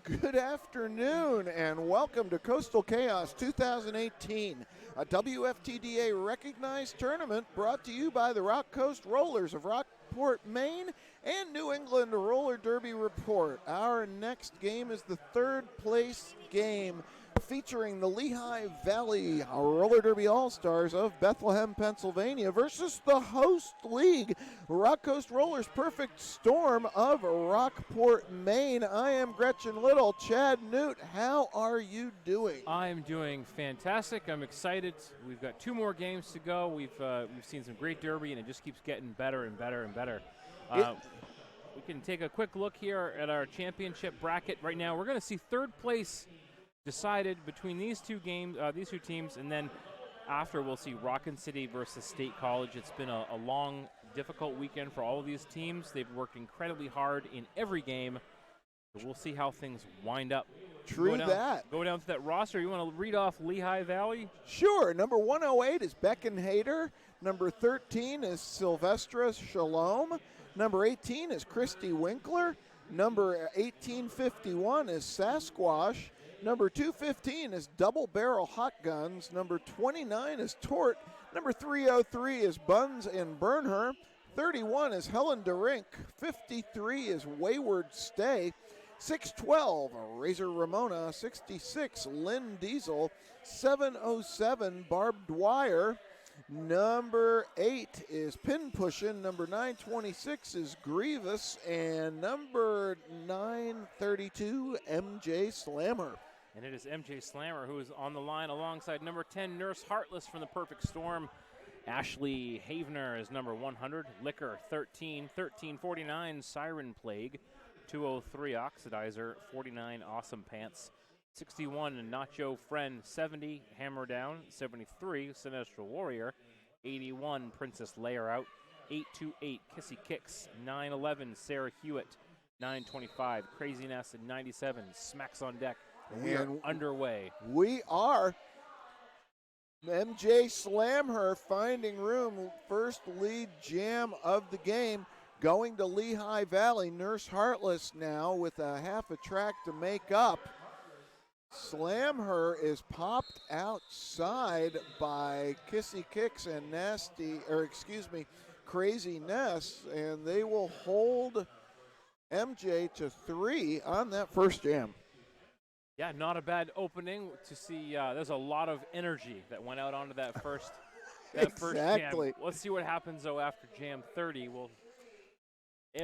Good afternoon and welcome to Coastal Chaos 2018, a WFTDA-Recognized Tournament brought to you by the Rock Coast Rollers of Rockport, Maine and New England Roller Derby Report. Our next game is the third place game featuring the Lehigh Valley Roller Derby All-Stars of Bethlehem, Pennsylvania versus the host league, Rock Coast Rollers Perfect Storm of Rockport, Maine. I am Gretchen Little. Chad Newt, how are you doing? I'm doing fantastic. I'm excited. We've got two more games to go. We've seen some great derby, and it just keeps getting better and better and better. We can take a quick look here at our championship bracket right now. We're going to see third place decided between these two teams, and then after we'll see Rockin' City versus State College. It's been a long, difficult weekend for all of these teams. They've worked incredibly hard in every game. So we'll see how things wind up. True that. Go down to that roster. You want to read off Lehigh Valley? Sure. Number 108 is Becken Hayter. Number 13 is Sylvestra Shalom. Number 18 is Christy Winkler. Number 1851 is Sasquatch. Number 215 is Double Barrel Hot Guns. Number 29 is Tort. Number 303 is Buns and Bernher. 31 is Helen DeRink. 53 is Wayward Stay. 612, Razor Ramona. 66, Lynn Diesel. 707, Barbed Wire. Number 8 is Pin Pushin'. Number 926 is Grievous. And number 932, MJ Slammer. And it is MJ Slammer who is on the line alongside number 10, Nurse Heartless from the Perfect Storm. Ashley Havener is number 100. Liquor 13. 1349, Siren Plague. 203, Oxidizer. 49, Awesome Pants. 61, Nacho Friend. 70, Hammer Down. 73, Sinestro Warrior. 81, Princess Layer Out. 828, Kissy Kicks. 911, Sarah Hewitt. 925, Craziness. And 97, Smacks on Deck. We are underway. We are. MJ Slamher finding room. First lead jam of the game going to Lehigh Valley. Nurse Heartless now with a half a track to make up. Slamher is popped outside by Kissy Kicks and Crazy Ness, and they will hold MJ to 3 on that first jam. Yeah, not a bad opening to see. There's a lot of energy that went out onto that first Exactly. First jam. Let's see what happens, though, after jam 30.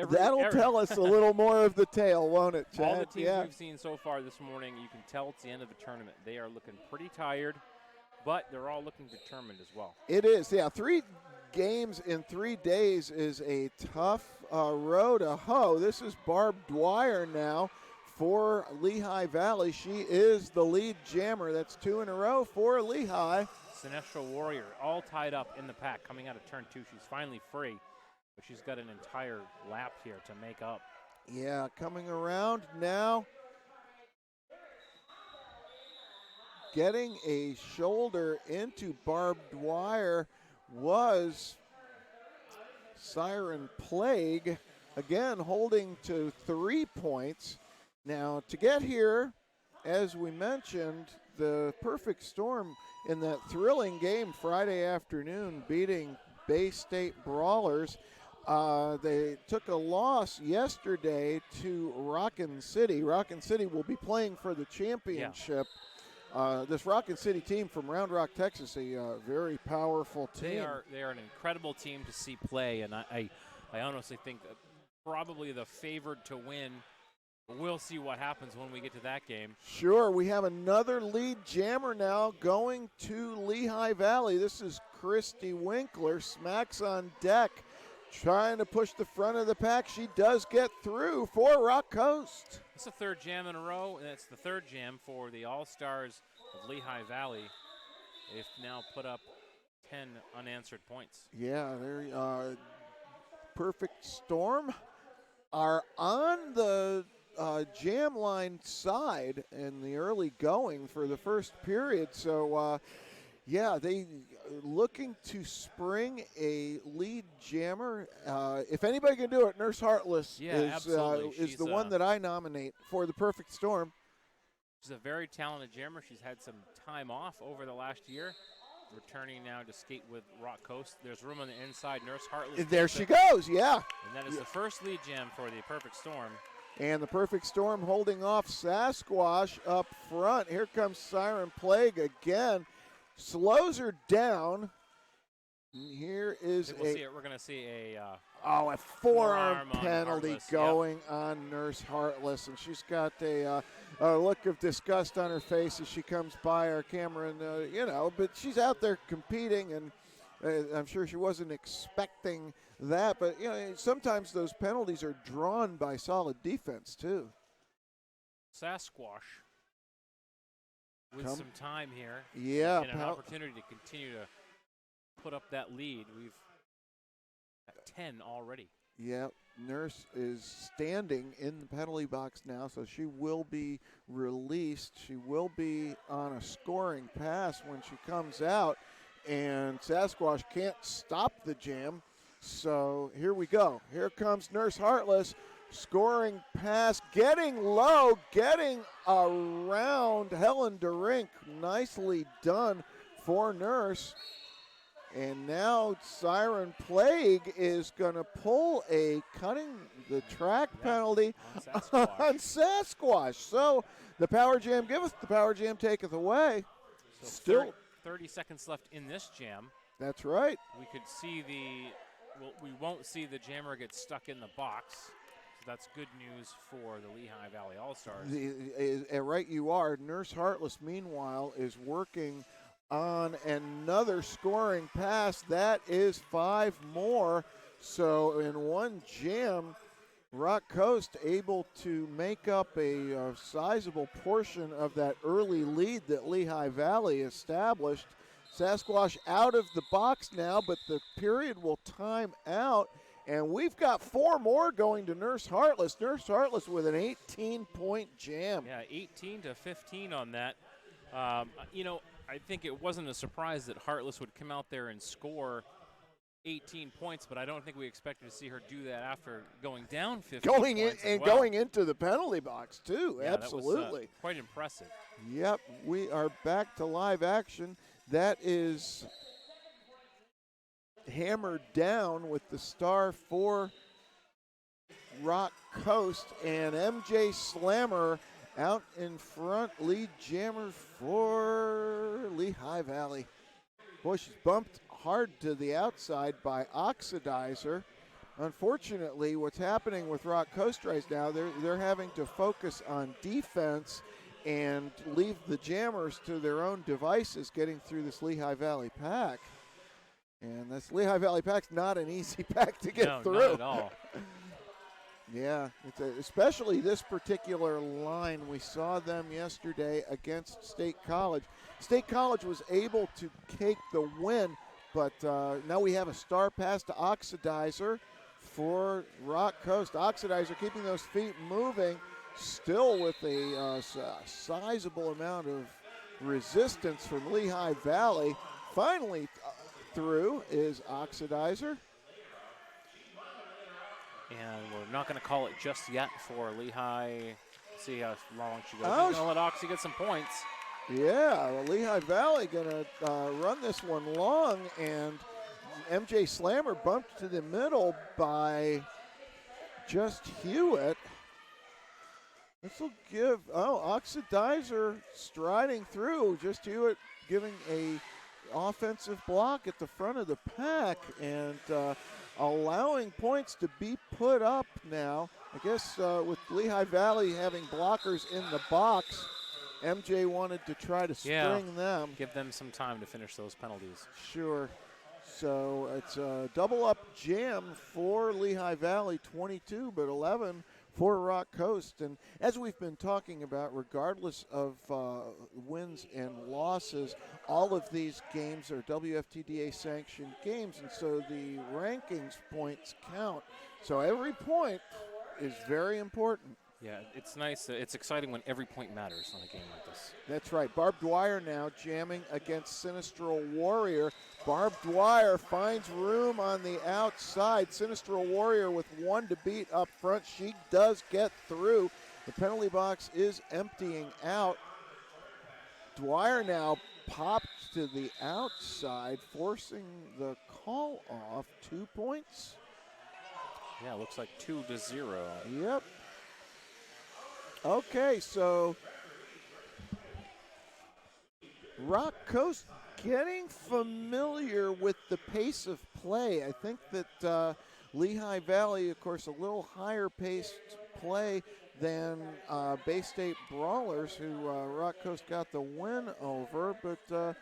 That'll tell us a little more of the tale, won't it, Chad? All the teams we've seen so far this morning, you can tell it's the end of the tournament. They are looking pretty tired, but they're all looking determined as well. It is, yeah. 3 games in 3 days is a tough row to hoe. This is Barbed Wire now for Lehigh Valley. She is the lead jammer. That's 2 in a row for Lehigh. Sinestro Warrior all tied up in the pack coming out of turn 2. She's finally free, but she's got an entire lap here to make up. Yeah, coming around now. Getting a shoulder into Barbed Wire was Siren Plague, again holding to 3 points. Now, to get here, as we mentioned, the Perfect Storm in that thrilling game Friday afternoon beating Bay State Brawlers. They took a loss yesterday to Rockin' City. Rockin' City will be playing for the championship. Yeah. This Rockin' City team from Round Rock, Texas, a very powerful team. They are an incredible team to see play, and I honestly think that probably the favored to win. We'll see what happens when we get to that game. Sure. We have another lead jammer now going to Lehigh Valley. This is Christy Winkler. Smacks on Deck, trying to push the front of the pack. She does get through for Rock Coast. It's the third jam in a row, and it's the third jam for the All-Stars of Lehigh Valley. They've now put up 10 unanswered points. Yeah, they're Perfect Storm are on the jam line side in the early going for the first period. So Yeah, they looking to spring a lead jammer. If anybody can do it, Nurse Heartless is the one that I nominate for the perfect storm. She's a very talented jammer. She's had some time off over the last year. Returning now to skate with Rock Coast. There's room on the inside. Nurse Heartless. There she goes, yeah. And that is the first lead jam for the perfect storm. And the perfect storm holding off Sasquatch up front. Here comes Siren Plague again. Slows her down. And here is we're going to see a forearm penalty going on Nurse Heartless, and she's got a look of disgust on her face as she comes by our camera, and but she's out there competing, and I'm sure she wasn't expecting that, but sometimes those penalties are drawn by solid defense too. Sasquatch with some time here, yeah, and an opportunity to continue to put up that lead. We've at 10 already. Yeah, Nurse is standing in the penalty box now, so she will be released. She will be on a scoring pass when she comes out, and Sasquatch can't stop the jam. So here we go. Here comes Nurse Heartless, scoring pass, getting low, getting around Helen DeRink. Nicely done for Nurse. And now Siren Plague is going to pull a cutting the track penalty on Sasquatch. So the power jam giveth, the power jam taketh away. So Still 30 seconds left in this jam. That's right. We could see we won't see the jammer get stuck in the box. So that's good news for the Lehigh Valley All-Stars. Right you are. Nurse Heartless, meanwhile, is working on another scoring pass. That is 5 more. So in one jam, Rock Coast able to make up a sizable portion of that early lead that Lehigh Valley established. Sasquatch out of the box now, but the period will time out. And we've got 4 more going to Nurse Heartless. Nurse Heartless with an 18-point jam. Yeah, 18 to 15 on that. I think it wasn't a surprise that Heartless would come out there and score 18 points, but I don't think we expected to see her do that after going down 15 points going into the penalty box, too. Yeah, absolutely. That was, quite impressive. Yep, we are back to live action. That is hammered down with the star for Rock Coast, and MJ Slammer out in front, lead jammer for Lehigh Valley. Boy, she's bumped hard to the outside by Oxidizer. Unfortunately, what's happening with Rock Coast right now, they're having to focus on defense and leave the jammers to their own devices getting through this Lehigh Valley pack. And this Lehigh Valley pack's not an easy pack to get through. Not at all. Yeah, especially this particular line. We saw them yesterday against State College. State College was able to take the win, but now we have a star pass to Oxidizer for Rock Coast. Oxidizer keeping those feet moving, still with a sizable amount of resistance from Lehigh Valley. Finally through is Oxidizer. And we're not going to call it just yet for Lehigh. See how long she goes. Oh, She's going to let Oxy get some points. Yeah, well, Lehigh Valley going to run this one long, and MJ Slammer bumped to the middle by just Hewitt. This will give, Oxidizer striding through, just Hewitt giving a offensive block at the front of the pack, and allowing points to be put up now. I guess with Lehigh Valley having blockers in the box, MJ wanted to try to spring them. Give them some time to finish those penalties. Sure. So it's a double-up jam for Lehigh Valley, 22, but 11 for Rock Coast. And as we've been talking about, regardless of wins and losses, all of these games are WFTDA-sanctioned games, and so the rankings points count. So every point is very important. Yeah, it's nice. It's exciting when every point matters on a game like this. That's right. Barb Dwyer now jamming against Sinistral Warrior. Barb Dwyer finds room on the outside. Sinistral Warrior with 1 to beat up front. She does get through. The penalty box is emptying out. Dwyer now popped to the outside, forcing the call off. 2 points. Yeah, it looks like 2-0. Yep. Okay, so Rock Coast getting familiar with the pace of play. I think that Lehigh Valley, of course, a little higher paced play than Bay State Brawlers, who Rock Coast got the win over. But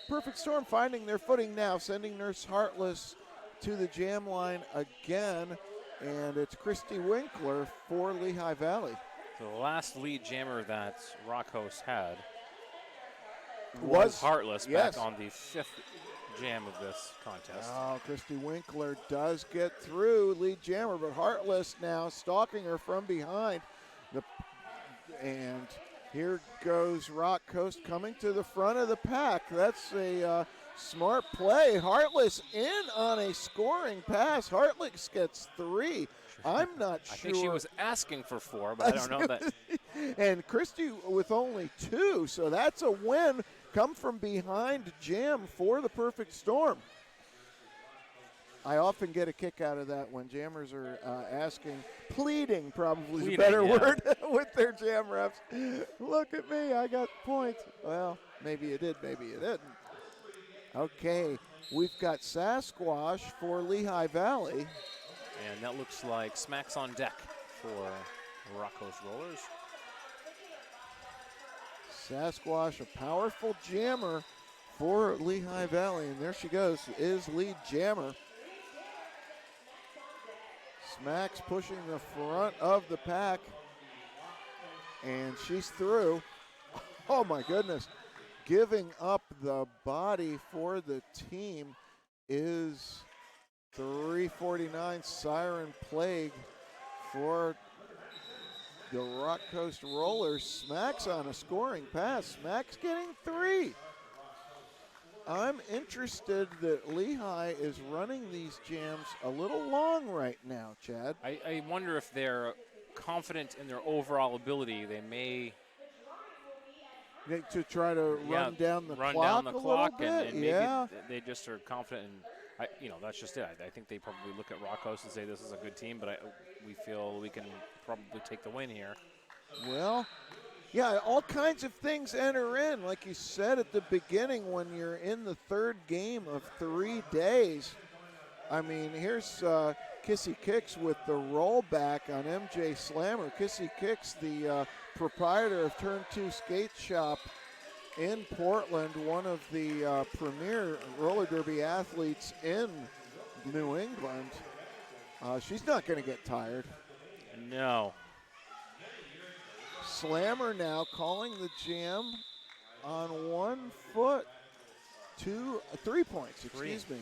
Perfect Storm finding their footing now, sending Nurse Heartless to the jam line again. And it's Christy Winkler for Lehigh Valley. So the last lead jammer that Rock Host had was Heartless, yes, back on the 5th jam of this contest. Oh, Christy Winkler does get through lead jammer, but Heartless now stalking her from behind. And here goes Rock Coast coming to the front of the pack. That's a smart play. Heartless in on a scoring pass. Heartless gets 3. I'm not sure. I think she was asking for 4, but I don't know that. And Christy with only 2, so that's a win. Come from behind jam for the Perfect Storm. I often get a kick out of that when jammers are pleading probably is a better word with their jam refs. Look at me, I got points. Well, maybe you did, maybe you didn't. Okay, we've got Sasquatch for Lehigh Valley. And that looks like smacks on deck for Rock Coast Rollers. Sasquatch, a powerful jammer for Lehigh Valley. And there she goes, is lead jammer. Smacks pushing the front of the pack. And she's through. Oh my goodness. Giving up the body for the team is 349 Siren Plague for the Rock Coast Rollers. Smacks on a scoring pass. Smacks getting 3. I'm interested that Lehigh is running these jams a little long right now, Chad. I wonder if they're confident in their overall ability. They may to try to run down the clock a little bit. And yeah. Maybe they just are confident in, that's just it. I think they probably look at Rock Coast and say this is a good team, but we feel we can probably take the win here. Well, yeah, all kinds of things enter in. Like you said at the beginning, when you're in the 3rd game of 3 days. I mean, here's Kissy Kicks with the rollback on MJ Slammer. Kissy Kicks, the proprietor of Turn 2 Skate Shop in Portland, one of the premier roller derby athletes in New England. She's not going to get tired. No. Slammer now calling the jam on 1 foot. 3 points, excuse me.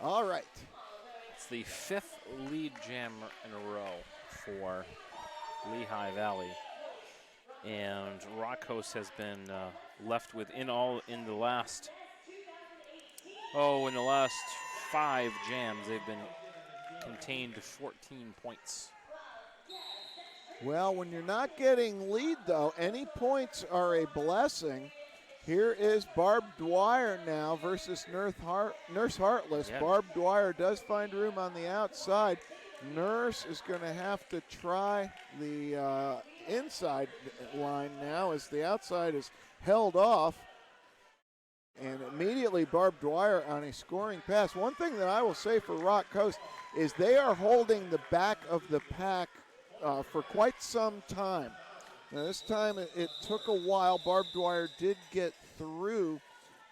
All right. It's the 5th lead jam in a row for Lehigh Valley. And Rock Coast has been left with in the last 5 jams, they've been contained to 14 points. Well, when you're not getting lead, though, any points are a blessing. Here is Barb Dwyer now versus Nurse Heartless. Yeah. Barb Dwyer does find room on the outside. Nurse is going to have to try the inside line now as the outside is held off. And immediately Barb Dwyer on a scoring pass. One thing that I will say for Rock Coast is they are holding the back of the pack for quite some time. Now this time it took a while. Barb Dwyer did get through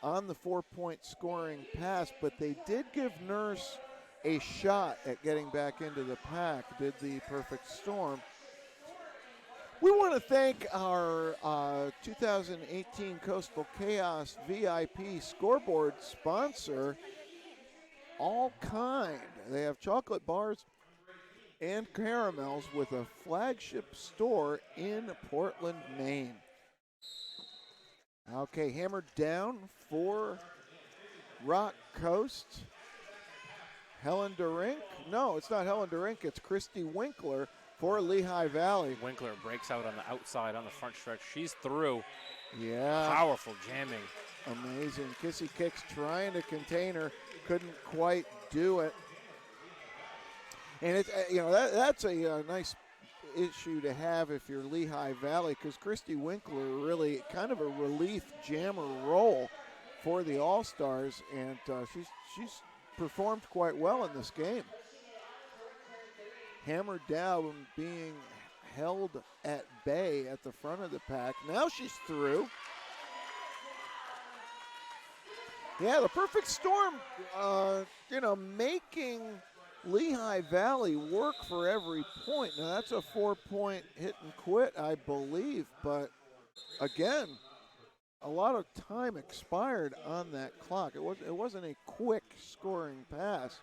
on the 4-point scoring pass, but they did give Nurse a shot at getting back into the pack, did the Perfect Storm. We want to thank our 2018 Coastal Chaos VIP scoreboard sponsor, All Kind. They have chocolate bars and caramels with a flagship store in Portland, Maine. Okay, hammered down for Rock Coast. Helen DeRink. No, it's not Helen DeRink. It's Christy Winkler for Lehigh Valley. Winkler breaks out on the outside on the front stretch. She's through. Yeah. Powerful jamming. Amazing. Kissy Kicks trying to contain her. Couldn't quite do it. And it's that's a nice issue to have if you're Lehigh Valley, because Christy Winkler really kind of a relief jammer role for the All-Stars, and she's performed quite well in this game. Hammered down, being held at bay at the front of the pack. Now she's through. Yeah, the perfect storm, making Lehigh Valley work for every point. Now that's a 4-point hit and quit, I believe, but again, a lot of time expired on that clock. It wasn't a quick scoring pass.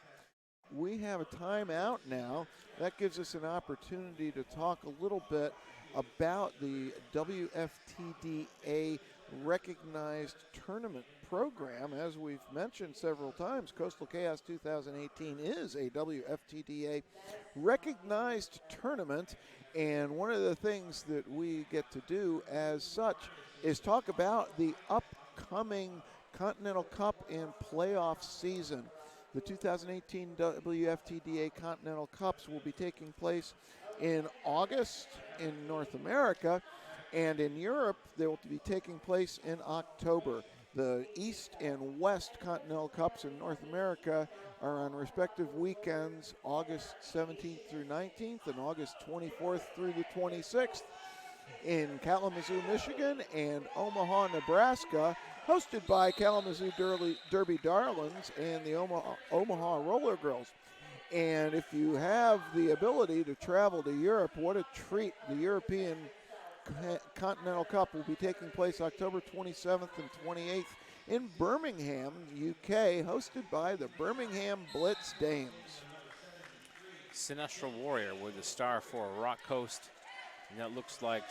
We have a timeout now. That gives us an opportunity to talk a little bit about the WFTDA-Recognized Tournament program. As we've mentioned several times, Coastal Chaos 2018 is a WFTDA-Recognized Tournament, and one of the things that we get to do as such is talk about the upcoming Continental Cup and playoff season. The 2018 WFTDA Continental Cups will be taking place in August in North America, and in Europe they will be taking place in October. The East and West Continental Cups in North America are on respective weekends, August 17th through 19th and August 24th through the 26th in Kalamazoo, Michigan and Omaha, Nebraska, hosted by Kalamazoo Derby Darlings and the Omaha Roller Girls. And if you have the ability to travel to Europe, what a treat. The European Continental Cup will be taking place October 27th and 28th in Birmingham, UK, hosted by the Birmingham Blitz Dames. Sinestro Warrior with the star for Rock Coast. And that looks like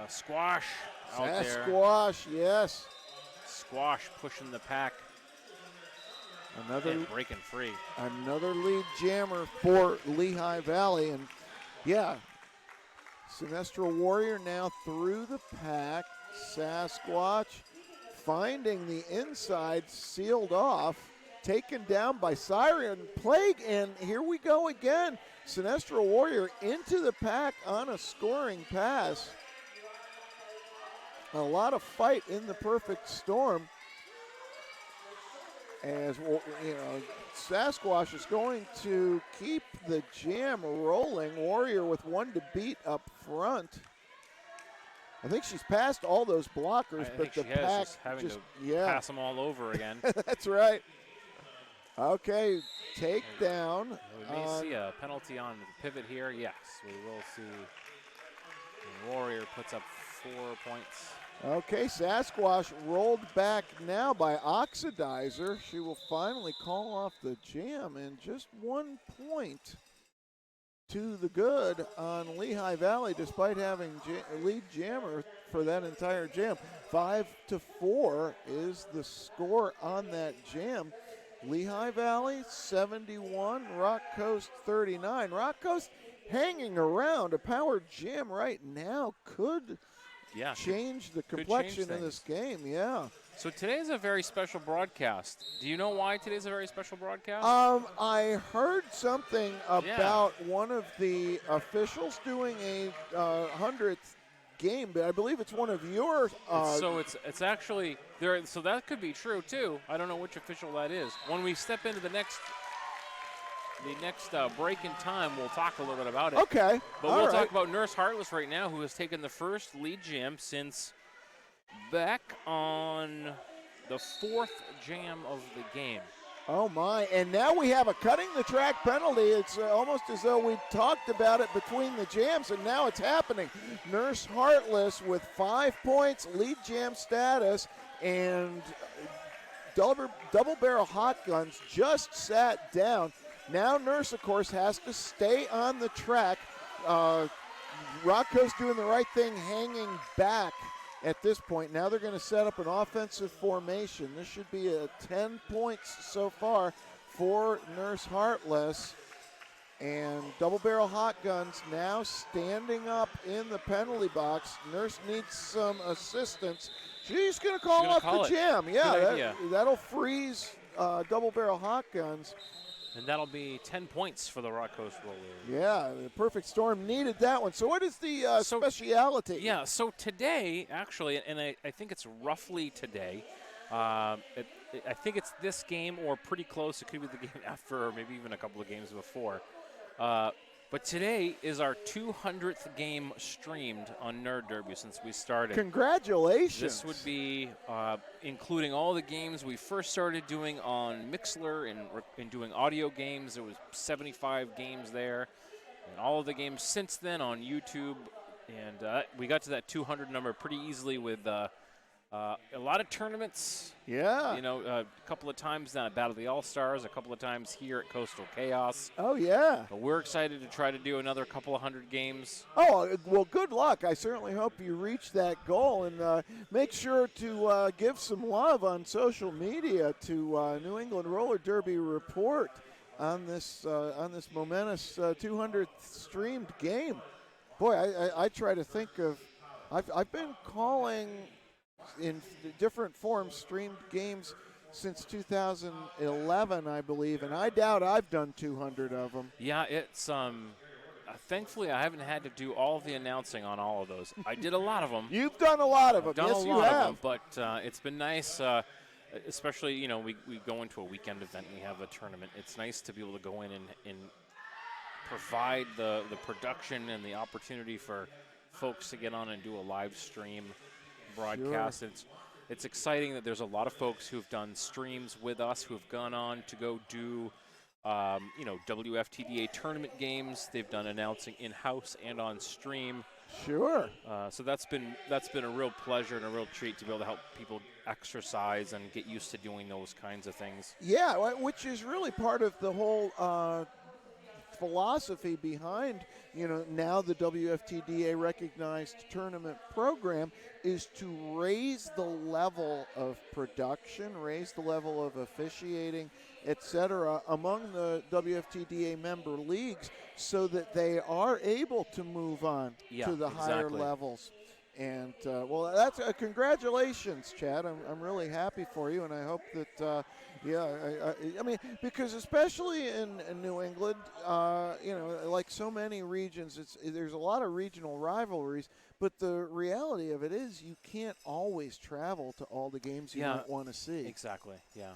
Squash out there. Squash, yes. Squash pushing the pack. And breaking free. Another lead jammer for Lehigh Valley. And yeah, Sinestro Warrior now through the pack. Sasquatch finding the inside, sealed off, taken down by Siren Plague, and here we go again. Sinestro Warrior into the pack on a scoring pass. A lot of fight in the perfect storm. As Sasquatch is going to keep the jam rolling. Warrior with one to beat up front. I think she's passed all those blockers, but the pack having to pass them all over again. That's right. Okay, take down. We may see a penalty on the pivot here. Yes, we will see. And Warrior puts up 4 points. Okay, Sasquatch rolled back now by Oxidizer. She will finally call off the jam, and just 1 point to the good on Lehigh Valley, despite having lead jammer for that entire jam. 5-4 is the score on that jam. Lehigh Valley 71, Rock Coast 39. Rock Coast hanging around. A power jam right now could change the complexion of this game. Yeah. So today's a very special broadcast. Do you know why today's a very special broadcast? I heard something about one of the officials doing a 100th game, but I believe it's one of yours. So it's actually there. So that could be true too. I don't know which official that is. When we step into the next break in time, we'll talk a little bit about it. Okay. But we'll talk about Nurse Heartless right now, who has taken the first lead jam since back on the 4th jam of the game. Oh my, and now we have a cutting the track penalty. It's almost as though we talked about it between the jams, and now it's happening. Nurse Heartless with 5 points, lead jam status, and double barrel hot guns just sat down. Now Nurse, of course, has to stay on the track. Rocco's doing the right thing, hanging back at this point. Now they're going to set up an offensive formation. This should be 10 points so far for Nurse Heartless. And double barrel hot guns now standing up in the penalty box. Nurse needs some assistance. She's going to call off the jam. Yeah, that'll freeze double barrel hot guns. And that'll be 10 points for the Rock Coast Rollers. Yeah, the Perfect Storm needed that one. So what is the speciality? Yeah, so today, actually, and I think it's roughly today, I think it's this game or pretty close. It could be the game after or maybe even a couple of games before. But today is our 200th game streamed on Nerd Derby since we started. Congratulations. This would be including all the games we first started doing on Mixler and doing audio games. There was 75 games there. And all of the games since then on YouTube. And we got to that 200 number pretty easily with a lot of tournaments. Yeah. A couple of times down at Battle of the All-Stars, a couple of times here at Coastal Chaos. Oh, yeah. But we're excited to try to do another couple of 100 games. Oh, well, good luck. I certainly hope you reach that goal. And make sure to give some love on social media to New England Roller Derby Report on this momentous 200th streamed game. Boy, I try to think of – I've been calling – in different forms streamed games since 2011, I believe, and I doubt I've done 200 of them. Yeah, it's thankfully I haven't had to do all of the announcing on all of those. I did a lot of them. You've done a lot of them. Yes, you have. But it's been nice, especially we go into a weekend event and we have a tournament. It's nice to be able to go in and provide the production and the opportunity for folks to get on and do a live stream broadcast. Sure. It's exciting that there's a lot of folks who've done streams with us who've gone on to go do WFTDA tournament games. They've done announcing in-house and on stream. Sure. So that's been a real pleasure and a real treat to be able to help people exercise and get used to doing those kinds of things. Yeah, which is really part of the whole philosophy behind now the WFTDA-Recognized Tournament program is to raise the level of production, raise the level of officiating, etc. among the WFTDA member leagues so that they are able to move on to the higher levels. And, well, that's congratulations, Chad. I'm really happy for you, and I hope that, I mean, because especially in New England, like so many regions, there's a lot of regional rivalries, but the reality of it is you can't always travel to all the games you might want to see. Exactly, yeah.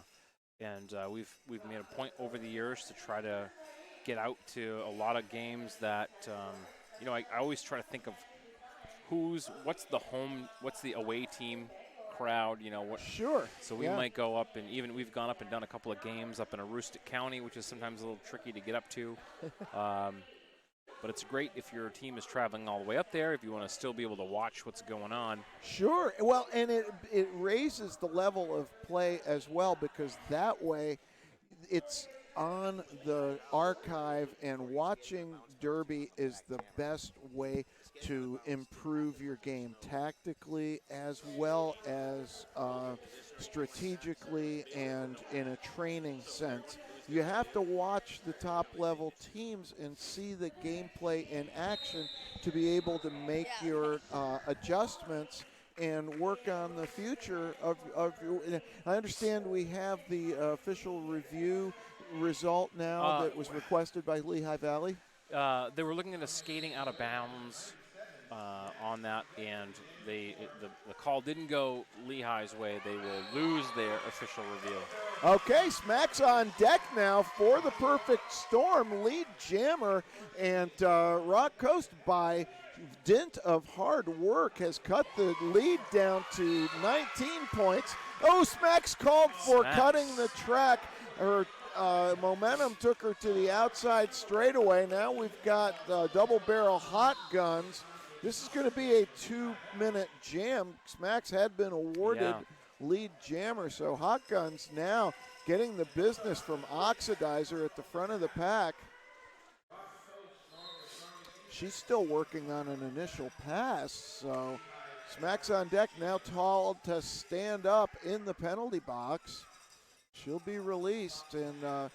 And we've made a point over the years to try to get out to a lot of games that, I always try to think of what's the away team crowd, Sure. So we might go up and even we've gone up and done a couple of games up in Aroostook County, which is sometimes a little tricky to get up to. But it's great if your team is traveling all the way up there, if you want to still be able to watch what's going on. Sure. Well, and it raises the level of play as well, because that way it's on the archive, and watching Derby is the best way to improve your game tactically as well as strategically and in a training sense. You have to watch the top level teams and see the gameplay in action to be able to make your adjustments and work on the future of your. I understand we have the official review result now that was requested by Lehigh Valley. They were looking at a skating out of bounds on that, and the call didn't go Lehigh's way. They will lose their official reveal. Okay, Smack's on deck now for the Perfect Storm. Lead jammer, and Rock Coast, by dint of hard work, has cut the lead down to 19 points. Oh, Smack's called for cutting the track. Her momentum took her to the outside straightaway. Now we've got double barrel hot guns. This is going to be a 2-minute jam. Smacks had been awarded lead jammer. So Hot Guns now getting the business from Oxidizer at the front of the pack. She's still working on an initial pass, so Smacks on Deck now told to stand up in the penalty box. She'll be released, and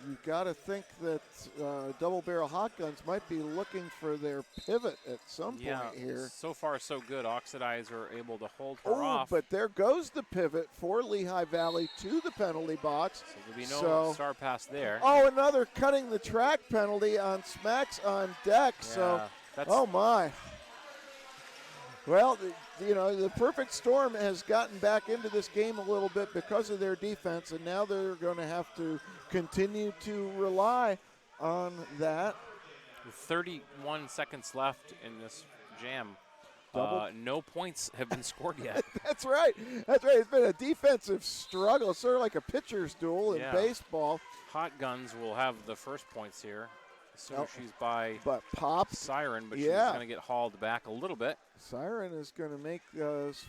you've got to think that Double Barrel Hot Guns might be looking for their pivot at some point here. So far so good. Oxidizer able to hold her off. But there goes the pivot for Lehigh Valley to the penalty box. So there'll be no star pass there. Oh, another cutting the track penalty on Smacks on Deck. Yeah, so, oh my. Well, the Perfect Storm has gotten back into this game a little bit because of their defense, and now they're going to have to continue to rely on that. With 31 seconds left in this jam, no points have been scored yet. That's right. It's been a defensive struggle, sort of like a pitcher's duel in baseball. Hot Guns will have the first points here. So she's by Siren, but she's going to get hauled back a little bit. Siren is going to make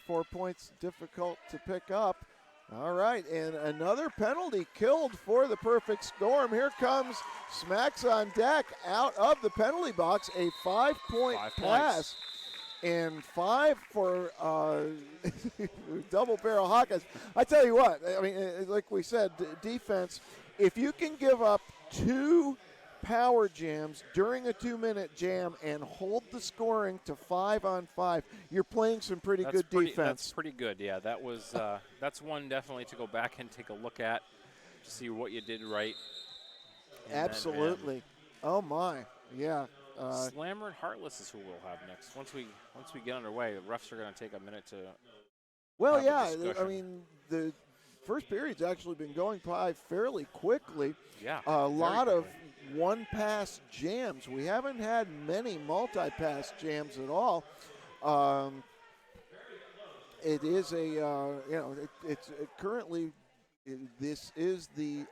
4 points difficult to pick up. All right, and another penalty killed for the Perfect Storm. Here comes Smacks on Deck out of the penalty box, a 5-point pass. And 5 for Double Barrel Hot Guns. I tell you what, I mean, like we said, defense, if you can give up 2 power jams during a 2-minute jam and hold the scoring to 5-on-5, you're playing some pretty good defense. That's pretty good, yeah. That was that's one definitely to go back and take a look at to see what you did right. And absolutely. Oh my, yeah. Slammer and Heartless is who we'll have next. Once we get underway, the refs are going to take a minute to. Well, yeah. I mean, the first period's actually been going by fairly quickly. Yeah. A lot of one-pass jams. We haven't had many multi-pass jams at all. It is currently this is the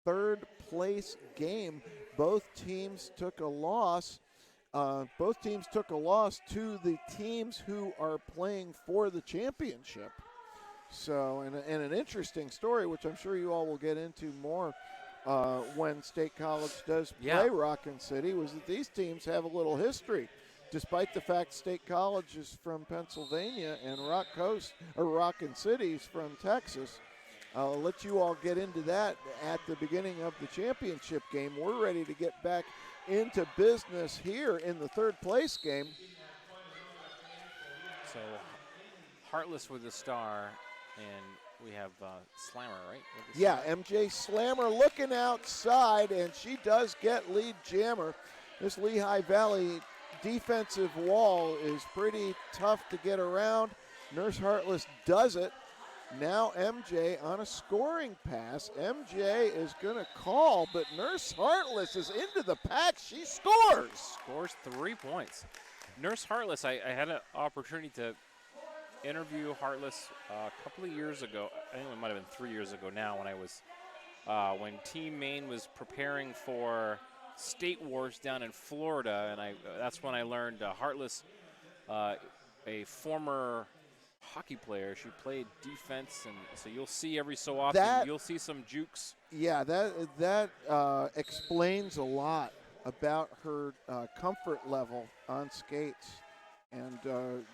third place game. Both teams took a loss. Both teams took a loss to the teams who are playing for the championship. So, and an interesting story, which I'm sure you all will get into more when State College does play Rockin' City, was that these teams have a little history. Despite the fact State College is from Pennsylvania and Rockin' City's from Texas. I'll let you all get into that at the beginning of the championship game. We're ready to get back into business here in the third place game. So Heartless with the star, and we have Slammer, right? Yeah, MJ Slammer looking outside, and she does get lead jammer. This Lehigh Valley defensive wall is pretty tough to get around. Nurse Heartless does it. Now MJ on a scoring pass. MJ is going to call, but Nurse Heartless is into the pack. She scores. Scores 3 points. Nurse Heartless, I had an opportunity to interview Heartless a couple of years ago. I think it might have been 3 years ago now when Team Maine was preparing for State Wars down in Florida, and that's when I learned Heartless, a former hockey player. She played defense, and so you'll see every so often you'll see some jukes. Yeah, that explains a lot about her comfort level on skates and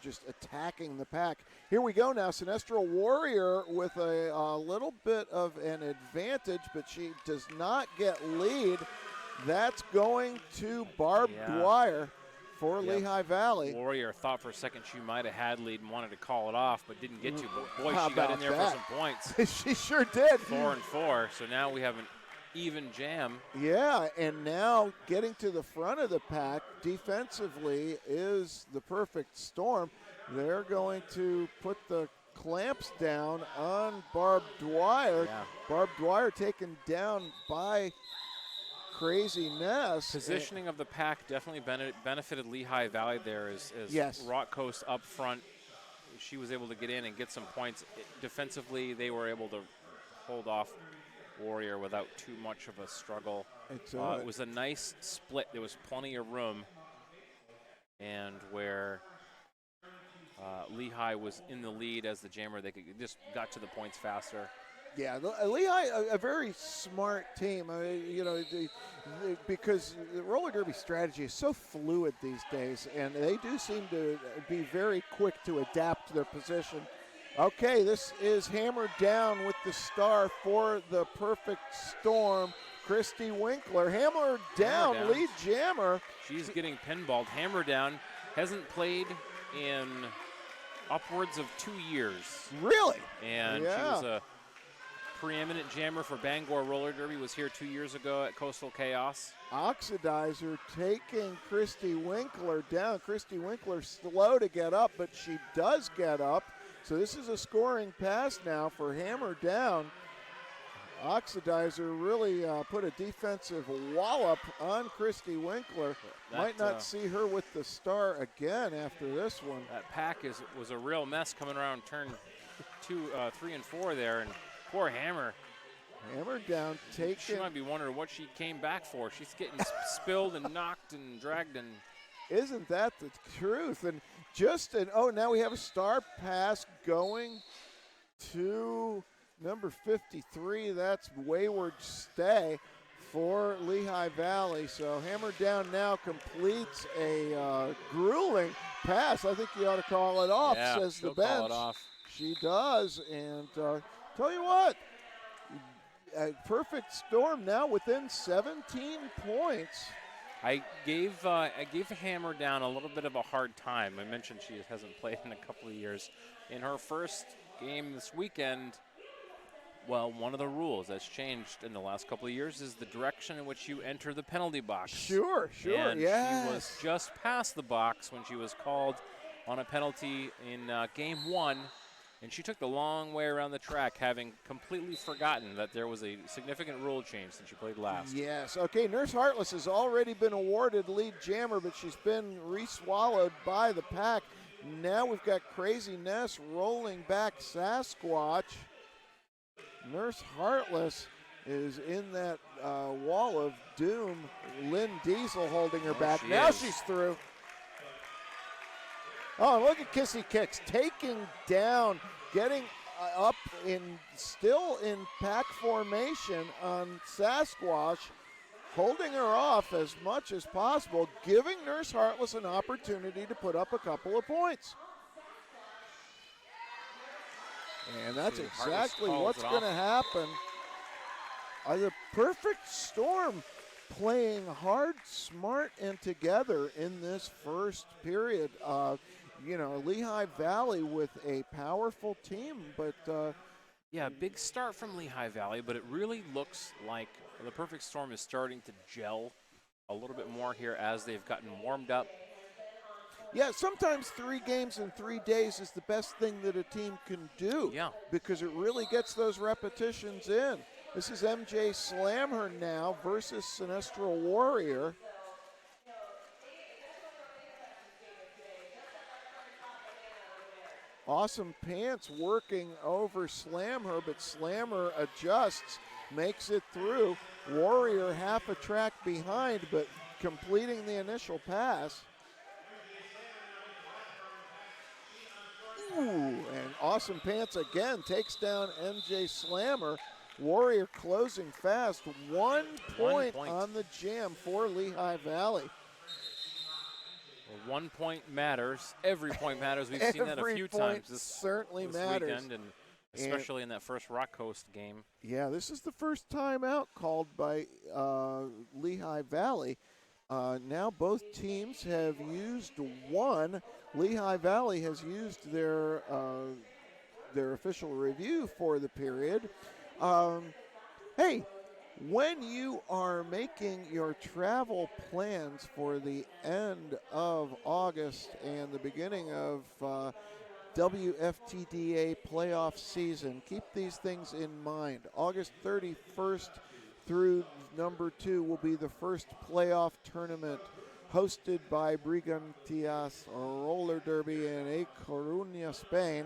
just attacking the pack. Here we go now. Sinestro Warrior with a little bit of an advantage, but she does not get lead. That's going to Barb Dwyer for Lehigh Valley. Warrior thought for a second she might have had lead and wanted to call it off, but didn't get to. But boy, she got in there for some points. She sure did. 4 and 4. So now we have an even jam. Yeah, and now getting to the front of the pack defensively is the Perfect Storm. They're going to put the clamps down on Barb Dwyer. Yeah. Barb Dwyer taken down by Crazy Ness. Positioning of the pack definitely benefited Lehigh Valley there as Rock Coast up front. She was able to get in and get some points. Defensively, they were able to hold off Warrior without too much of a struggle. It was a nice split. There was plenty of room. And where Lehigh was in the lead as the jammer. They just got to the points faster. Yeah, Lehigh, a very smart team. Because the roller derby strategy is so fluid these days, and they do seem to be very quick to adapt to their position. Okay, this is hammered down with the star for the Perfect Storm. Christy Winkler, hammered down, lead jammer. She's getting pinballed. Hammer down, hasn't played in upwards of 2 years. Really? And she was a preeminent jammer for Bangor Roller Derby, was here 2 years ago at Coastal Chaos. Oxidizer taking Christy Winkler down. Christy Winkler slow to get up, but she does get up. So this is a scoring pass now for hammer down. Oxidizer really put a defensive wallop on Christy Winkler. Might not see her with the star again after this one. That pack was a real mess coming around turn 2, 3, and 4 there, and poor Hammer. Hammer down, taken. She might be wondering what she came back for. She's getting spilled and knocked and dragged. And isn't that the truth? And now we have a star pass going to number 53. That's Wayward Stay for Lehigh Valley. So hammer down now completes a grueling pass. I think you ought to call it off, says the bench. Call it off. She does, and tell you what, Perfect Storm now within 17 points. I gave Hammer down a little bit of a hard time. I mentioned she hasn't played in a couple of years. In her first game this weekend, well, one of the rules that's changed in the last couple of years is the direction in which you enter the penalty box. Sure, and she was just past the box when she was called on a penalty in game 1. And she took the long way around the track, having completely forgotten that there was a significant rule change since she played last. Yes. Okay, Nurse Heartless has already been awarded lead jammer, but she's been re-swallowed by the pack. Now we've got Crazy Ness rolling back Sasquatch. Nurse Heartless is in that wall of doom. Lynn Diesel holding her back. Now she's through. Oh, look at Kissy Kicks taking down, getting up still in pack formation on Sasquatch, holding her off as much as possible, giving Nurse Heartless an opportunity to put up a couple of points. And that's exactly what's going to happen. The Perfect Storm playing hard, smart, and together in this first period. Lehigh Valley with a powerful team, but big start from Lehigh Valley, but it really looks like the Perfect Storm is starting to gel a little bit more here as they've gotten warmed up. Yeah, sometimes 3 games in 3 days is the best thing that a team can do. Yeah. Because it really gets those repetitions in. This is MJ Slamher now versus Sinestral Warrior. Awesome Pants working over Slamher, but Slamher adjusts, makes it through. Warrior half a track behind, but completing the initial pass. Ooh, and Awesome Pants again takes down MJ Slammer. Warrior closing fast. 1 point on the jam for Lehigh Valley. Well, 1 point matters. Every point matters. We've seen that a few times this weekend, and especially in that first Rock Coast game. Yeah, this is the first time out called by Lehigh Valley. Now both teams have used 1. Lehigh Valley has used their official review for the period. Hey, when you are making your travel plans for the end of August and the beginning of WFTDA playoff season, keep these things in mind. August 31st through number 2 will be the first playoff tournament hosted by Brigantias Roller Derby in A Coruña, Spain.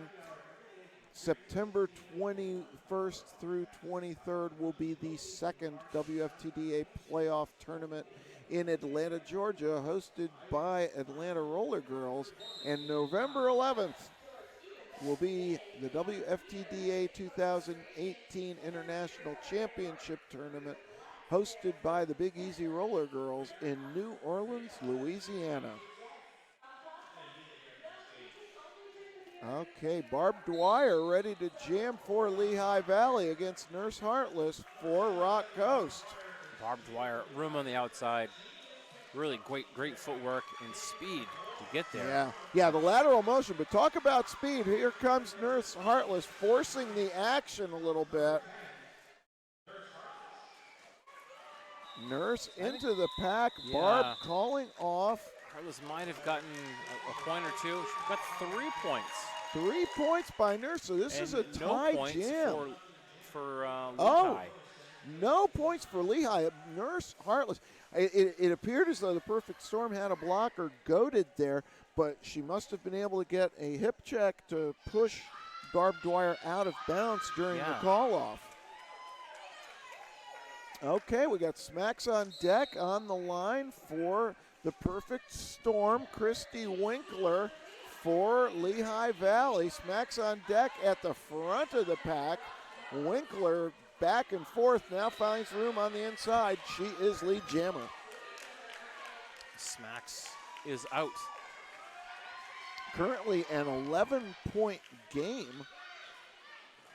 September 21st through 23rd will be the second WFTDA playoff tournament in Atlanta, Georgia, hosted by Atlanta Roller Girls. And November 11th will be the WFTDA 2018 International Championship Tournament, hosted by the Big Easy Roller Girls in New Orleans, Louisiana. Okay, Barb Dwyer ready to jam for Lehigh Valley against Nurse Heartless for Rock Coast. Barb Dwyer, room on the outside. Really great footwork and speed to get there. Yeah, the lateral motion, but talk about speed. Here comes Nurse Heartless forcing the action a little bit. Nurse into the pack, Barb calling off. Heartless might have gotten a point or two. She got 3 points. 3 points by Nurse, so this is a tie jam. For Lehigh. Oh, no points for Lehigh. Nurse Heartless. It appeared as though the Perfect Storm had a blocker goaded there, but she must have been able to get a hip check to push Barb Dwyer out of bounds during the call-off. Okay, we got Smacks on Deck on the line for the Perfect Storm. Christy Winkler for Lehigh Valley. Smacks on Deck at the front of the pack. Winkler back and forth, now finds room on the inside. She is lead jammer. Smacks is out. Currently an 11-point game.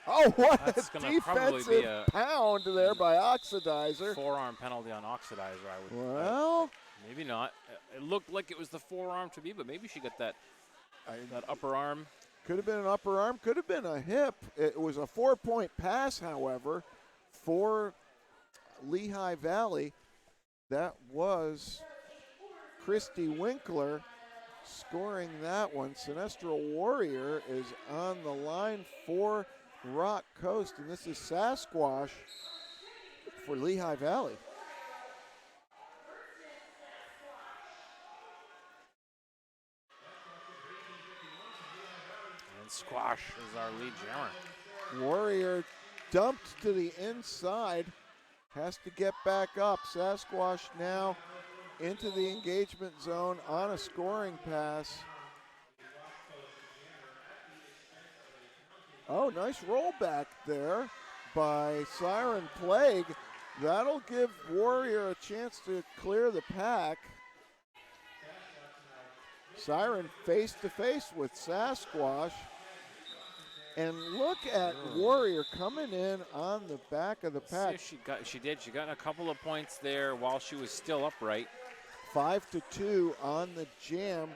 Oh, what That's a defensive pound there by Oxidizer. Forearm penalty on Oxidizer, I would. Well, maybe not. It looked like it was the forearm to me, but maybe she got that upper arm. Could have been an upper arm, could have been a hip. It was a 4-point pass, however, for Lehigh Valley. That was Christy Winkler scoring that one. Sinestro Warrior is on the line for Rock Coast, and this is Sasquatch for Lehigh Valley. Squash is our lead jammer. Warrior dumped to the inside, has to get back up. Sasquatch now into the engagement zone on a scoring pass. Oh, nice rollback there by Siren Plague. That'll give Warrior a chance to clear the pack. Siren face to face with Sasquatch. And look at Warrior coming in on the back of the pack. She got a couple of points there while she was still upright. 5-2 on the jam.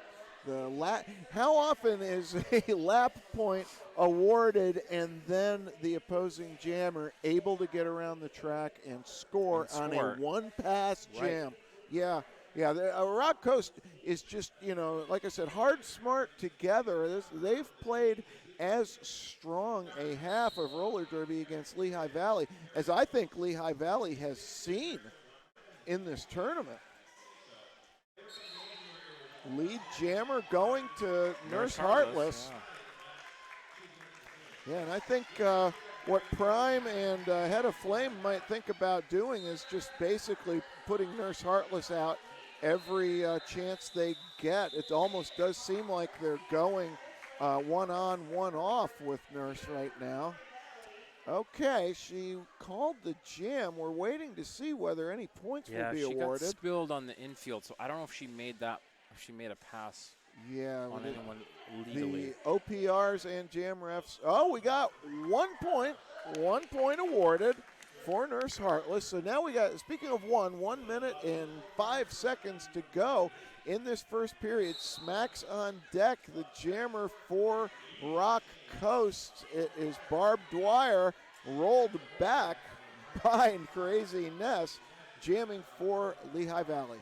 How often is a lap point awarded and then the opposing jammer able to get around the track and score on a one-pass jam? Yeah. Rock Coast is just, like I said, hard, smart together. They've played as strong a half of roller derby against Lehigh Valley as I think Lehigh Valley has seen in this tournament. Lead jammer going to Nurse Heartless. Yeah, and I think what Prime and Head of Flame might think about doing is just basically putting Nurse Heartless out every chance they get. It almost does seem like they're going one on, one off with Nurse right now. Okay, she called the jam. We're waiting to see whether any points will be awarded. Got spilled on the infield, so I don't know if she made that. If she made a pass on anyone legally. The OPRs and jam refs. Oh, we got 1 point. 1 point awarded for Nurse Heartless. So now we got, speaking of 1 minute and 5 seconds to go in this first period. Smacks on Deck, the jammer for Rock Coast. It is Barb Dwyer, rolled back by Crazy Ness, jamming for Lehigh Valley.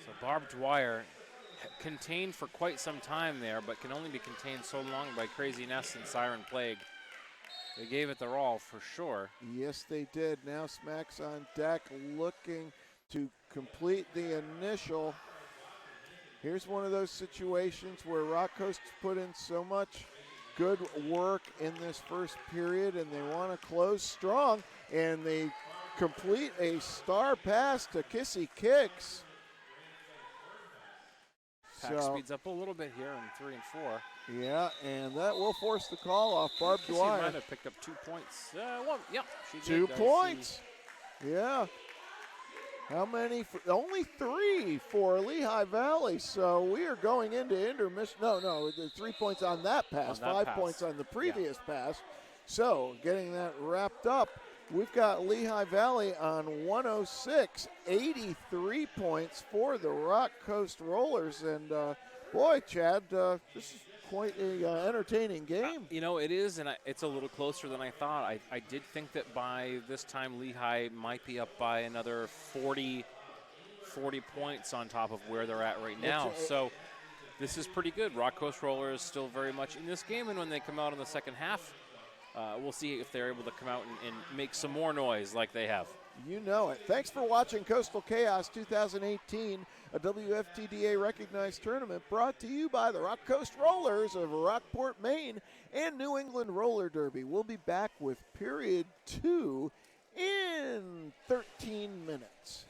So Barb Dwyer contained for quite some time there, but can only be contained so long by Crazy Ness and Siren Plague. They gave it their all for sure. Yes, they did. Now Smacks on Deck looking to complete the initial. Here's one of those situations where Rock Coast put in so much good work in this first period, and they want to close strong, and they complete a star pass to Kissy Kicks. Pack speeds up a little bit here in 3 and 4. Yeah, and that will force the call off Barb Kissy Dwyer. might have picked up 2 points. Yep, she did. 2 points. Yeah. How many? Only 3 for Lehigh Valley. So we are going into intermission. No, 3 points on that pass. 5 points on the previous pass. So getting that wrapped up, we've got Lehigh Valley on 106, 83 points for the Rock Coast Rollers. And boy, Chad, this is quite a entertaining game. It is, and it's a little closer than I thought. I did think that by this time Lehigh might be up by another 40 points on top of where they're at right now. So this is pretty good. Rock Coast Rollers still very much in this game, and when they come out in the second half, we'll see if they're able to come out and make some more noise like they have. You know it. Thanks for watching Coastal Chaos 2018, a WFTDA recognized tournament brought to you by the Rock Coast Rollers of Rockport, Maine, and New England Roller Derby. We'll be back with period 2 in 13 minutes.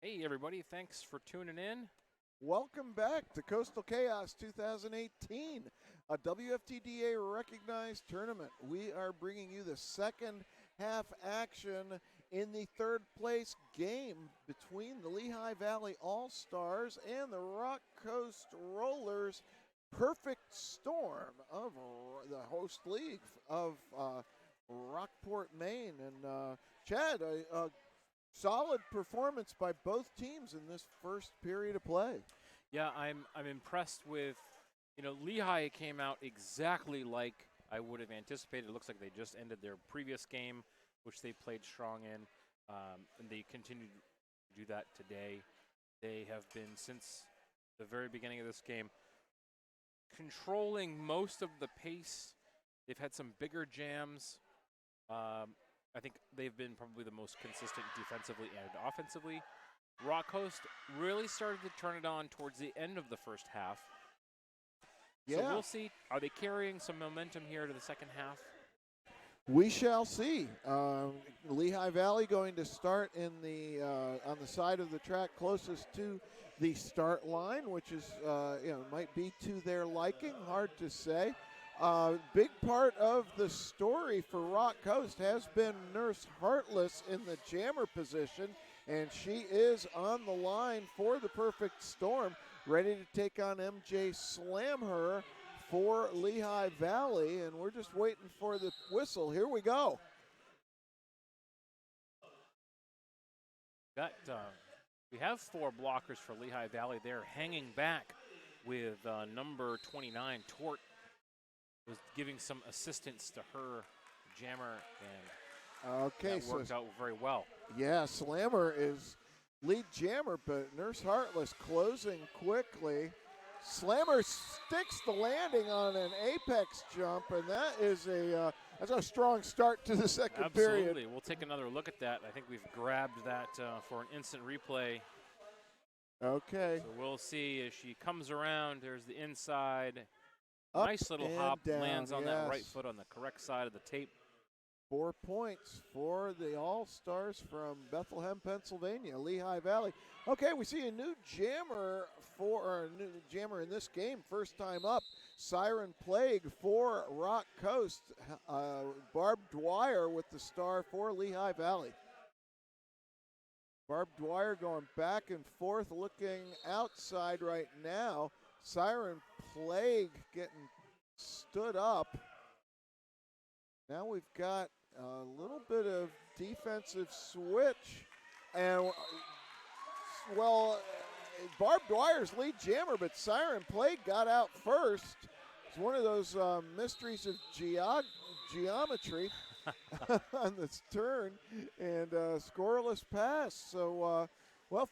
Hey, everybody. Thanks for tuning in. Welcome back to Coastal Chaos 2018, a WFTDA-Recognized Tournament. We are bringing you the second half action in the third place game between the Lehigh Valley All-Stars and the Rock Coast Rollers Perfect Storm of the host league of Rockport, Maine. And Chad, a solid performance by both teams in this first period of play. Yeah, I'm impressed with, Lehigh came out exactly like I would have anticipated. It looks like they just ended their previous game, which they played strong in, and they continue to do that today. They have been, since the very beginning of this game, controlling most of the pace. They've had some bigger jams. I think they've been probably the most consistent defensively and offensively. Rock Coast really started to turn it on towards the end of the first half. Yeah. So we'll see. Are they carrying some momentum here to the second half? We shall see. Lehigh Valley going to start in the on the side of the track closest to the start line, which is might be to their liking. Hard to say. Big part of the story for Rock Coast has been Nurse Heartless in the jammer position, and she is on the line for the Perfect Storm, ready to take on MJ Slamher for Lehigh Valley, and we're just waiting for the whistle. Here we go. We have 4 blockers for Lehigh Valley. They're hanging back with number 29, Tort, was giving some assistance to her jammer, and that worked out very well. Yeah, Slammer is lead jammer, but Nurse Heartless closing quickly. Slammer sticks the landing on an apex jump, and that is that's a strong start to the second period. Absolutely. We'll take another look at that. I think we've grabbed that for an instant replay. Okay. So we'll see as she comes around. There's the inside. Up nice little and hop, down, lands on yes. that right foot on the correct side of the tape. 4 points for the All-Stars from Bethlehem, Pennsylvania, Lehigh Valley. Okay, we see a new jammer in this game, first time up. Siren Plague for Rock Coast. Barb Dwyer with the star for Lehigh Valley. Barb Dwyer going back and forth, looking outside right now. Siren Plague getting stood up. Now we've got a little bit of defensive switch. And, Barb Dwyer's lead jammer, but Siren Plague got out first. It's one of those mysteries of geometry on this turn, and scoreless pass. So,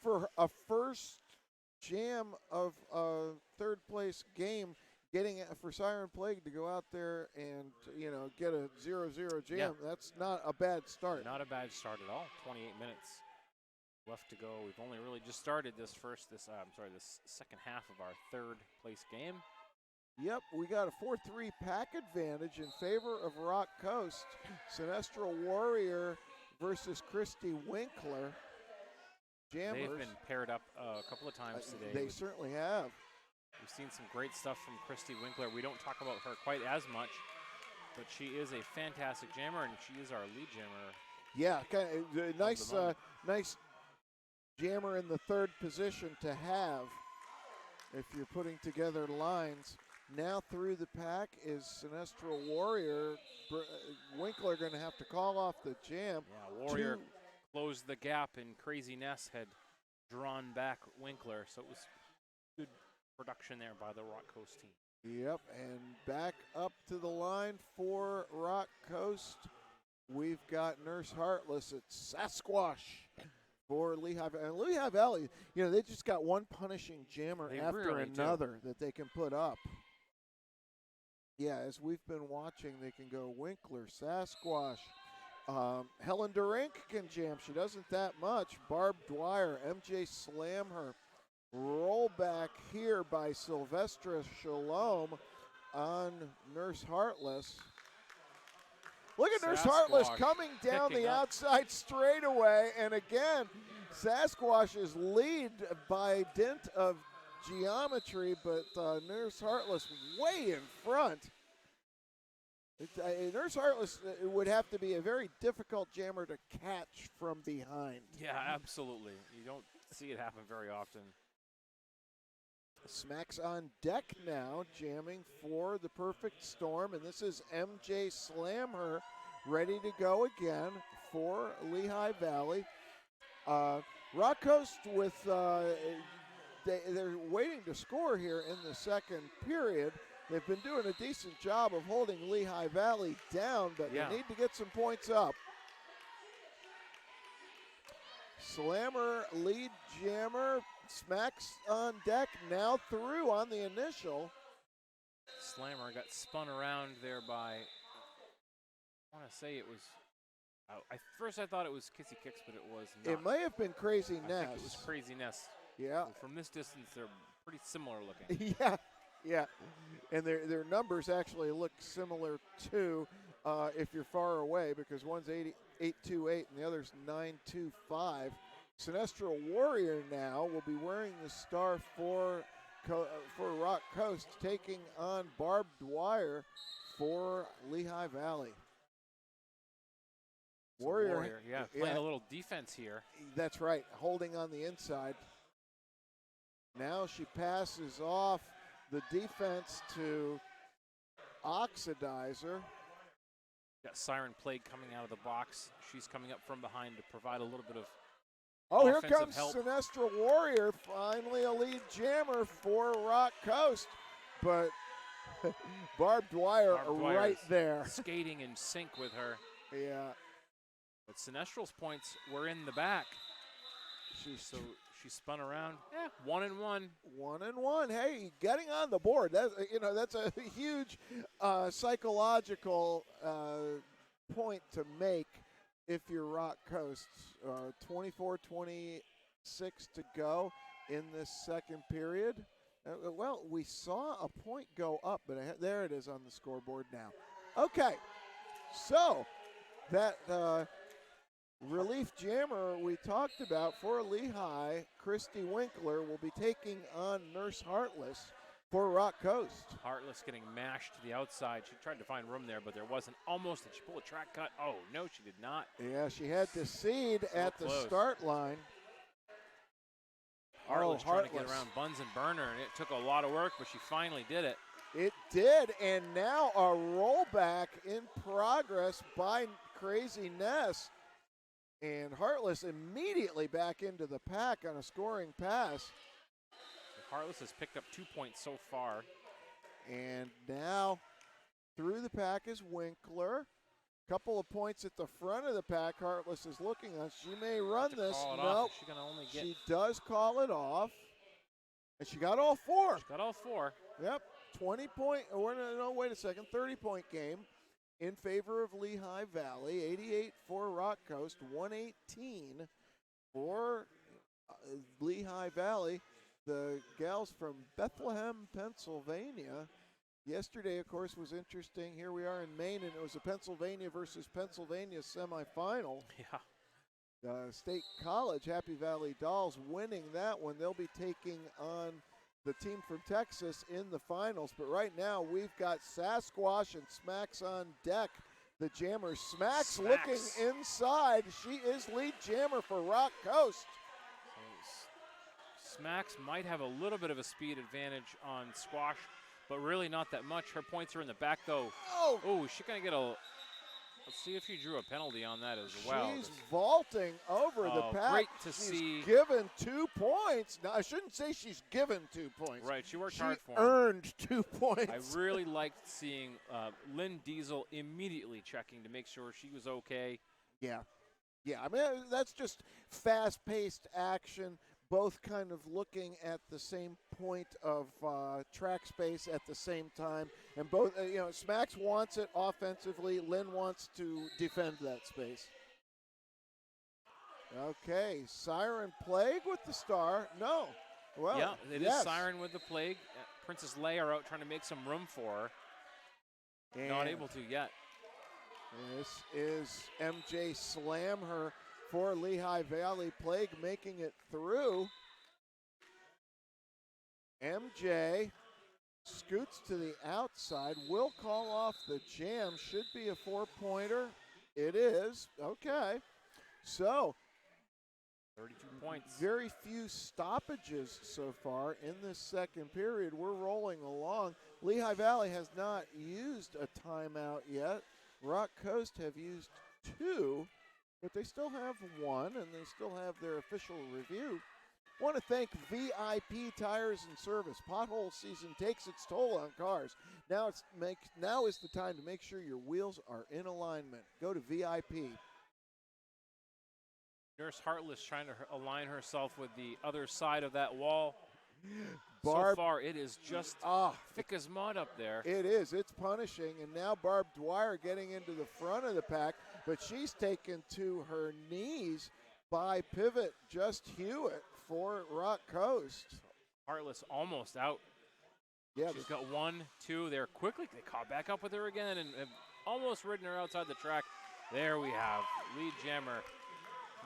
for a first jam of a third place game, getting for Siren Plague to go out there and get a 0-0 jam, that's not a bad start. Not a bad start at all. 28 minutes left to go. We've only really just started this second half of our third place game. Yep, we got a 4-3 pack advantage in favor of Rock Coast. Sinestro Warrior versus Christy Winkler. Jammers. They've been paired up a couple of times today. They certainly have. We've seen some great stuff from Christy Winkler. We don't talk about her quite as much, but she is a fantastic jammer, and she is our lead jammer. Yeah, nice jammer in the third position to have if you're putting together lines. Now through the pack is Sinestro Warrior. Winkler going to have to call off the jam. Yeah, Warrior closed the gap, and Crazy Ness had drawn back Winkler, so it was good production there by the Rock Coast team. Yep, and back up to the line for Rock Coast. We've got Nurse Heartless at Sasquatch for Lehigh Valley. And Lehigh Valley, they just got one punishing jammer after another that they can put up. Yeah, as we've been watching, they can go Winkler, Sasquatch. Helen Durink can jam. She doesn't that much. Barb Dwyer, MJ Slamher. Roll back here by Sylvestra Shalom on Nurse Heartless. Look at Nurse Heartless coming down the outside straightaway, and again, Sasquatch's lead by dint of geometry, but Nurse Heartless way in front. Nurse Heartless would have to be a very difficult jammer to catch from behind. Yeah, absolutely. You don't see it happen very often. Smacks on deck now, jamming for the perfect storm, and this is MJ Slammer ready to go again for Lehigh Valley. Rock Coast with, they're waiting to score here in the second period. They've been doing a decent job of holding Lehigh Valley down, but they need to get some points up. Slammer, lead jammer, Smacks on deck, now through on the initial. Slammer got spun around there by, I want to say it was, first I thought it was Kissy Kicks, but it was not. It may have been Crazy Ness. I think it was Crazy Ness. Yeah. From this distance, they're pretty similar looking. Yeah. And their numbers actually look similar too if you're far away, because one's 828 and the other's 925. Sinestro Warrior now will be wearing the star for Rock Coast, taking on Barbed Wire for Lehigh Valley. Warrior, playing a little defense here. That's right, holding on the inside. Now she passes off the defense to Oxidizer. Got Siren Plague coming out of the box. She's coming up from behind to provide a little bit of here comes help. Sinestro Warrior, finally a lead jammer for Rock Coast, but Barbed Wire right there. Skating in sync with her. Yeah. But Sinestro's points were in the back. She spun around. 1-1. 1-1. Hey, getting on the board. That's a huge psychological point to make if you're Rock Coast. 24-26 to go in this second period. Well, we saw a point go up, but there it is on the scoreboard now. Okay, so that relief jammer we talked about for Lehigh, Christy Winkler, will be taking on Nurse Heartless for Rock Coast. Heartless getting mashed to the outside. She tried to find room there, but there wasn't. Almost. Did she pull a track cut? Oh, no, she did not. Yeah, she had to cede at the start line. Heartless trying to get around Buns and Burner, and it took a lot of work, but she finally did it. It did, and now a rollback in progress by Crazy Ness. And Heartless immediately back into the pack on a scoring pass. Heartless has picked up 2 points so far. And now through the pack is Winkler. Couple of points at the front of the pack. Heartless is looking on. She may run this. Nope. She does call it off. And she got all four. Yep. 20-point. No, wait a second. 30-point game in favor of Lehigh Valley. 88 for Rock Coast. 118 for Lehigh Valley. The gals from Bethlehem, Pennsylvania. Yesterday, of course, was interesting. Here we are in Maine, and it was a Pennsylvania versus Pennsylvania semifinal. Yeah. State College, Happy Valley Dolls, winning that one. They'll be taking on the team from Texas in the finals. But right now, we've got Sasquatch and Smacks on deck. The jammer Smacks looking inside. She is lead jammer for Rock Coast. Smacks might have a little bit of a speed advantage on Squash, but really not that much. Her points are in the back, though. Oh, is she going to get a... Let's see if she drew a penalty on that as well. She's vaulting over the pack. Great to see. Given 2 points. Now, I shouldn't say she's given 2 points. Right, she worked hard for She earned 2 points. I really liked seeing Lynn Diesel immediately checking to make sure she was okay. Yeah. I mean, that's just fast-paced action. Both kind of looking at the same point of track space at the same time. And both, Smacks wants it offensively. Lynn wants to defend that space. Okay, Siren Plague with the star. No. Well, yeah, it is Siren with the Plague. Princess Leia are out trying to make some room for her. Not able to yet. This is MJ Slammer for Lehigh Valley Plague making it through. MJ scoots to the outside, will call off the jam, should be a 4-pointer. It is, okay. So, 32 points. very few stoppages so far in this second period. We're rolling along. Lehigh Valley has not used a timeout yet. Rock Coast have used 2, but they still have 1, and they still have their official review. Want to thank VIP Tires and Service. Pothole season takes its toll on cars. Now is the time to make sure your wheels are in alignment. Go to VIP. Nurse Heartless trying to align herself with the other side of that wall. Barb, so far, it is just thick as mud up there. It is. It's punishing. And now Barb Dwyer getting into the front of the pack, but she's taken to her knees by pivot Just Hewitt for Rock Coast. Heartless almost out. Yeah, she's got 1, 2 there quickly. They caught back up with her again and have almost ridden her outside the track. There we have lead jammer.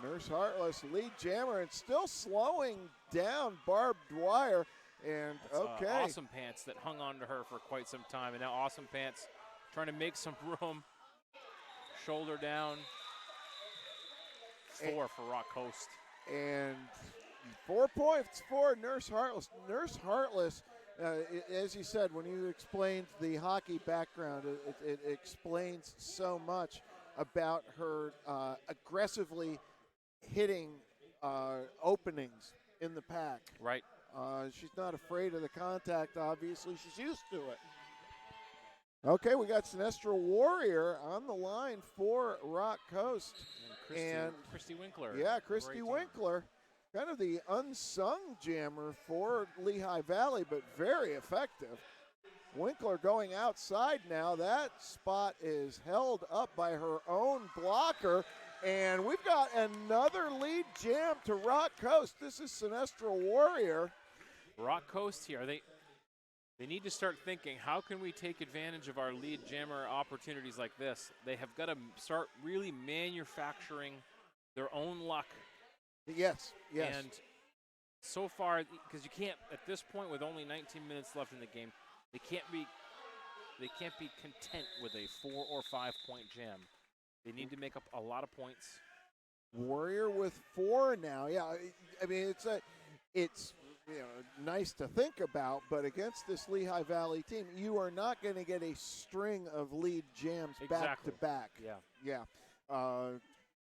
Nurse Heartless, lead jammer, and still slowing down Barb Dwyer. And That's, Awesome Pants that hung on to her for quite some time. And now Awesome Pants trying to make some room. Shoulder down. 4 for Rock Coast. And 4 points for Nurse Heartless. Nurse Heartless, as you said, when you explained the hockey background, it explains so much about her aggressively hitting openings in the pack. Right. She's not afraid of the contact, obviously. She's used to it. Okay, we got Sinestro Warrior on the line for Rock Coast. And Christy Winkler. Yeah, Christy Winkler. Kind of the unsung jammer for Lehigh Valley, but very effective. Winkler going outside now. That spot is held up by her own blocker. And we've got another lead jam to Rock Coast. This is Sinestro Warrior. Rock Coast here. They need to start thinking, how can we take advantage of our lead jammer opportunities like this? They have got to start really manufacturing their own luck. Yes, yes. And so far, because you can't, at this point with only 19 minutes left in the game, they can't be content with a 4 or 5 point jam. They need to make up a lot of points. Warrior with 4 now. Yeah, I mean it's nice to think about, but against this Lehigh Valley team, you are not going to get a string of lead jams back to back. Yeah.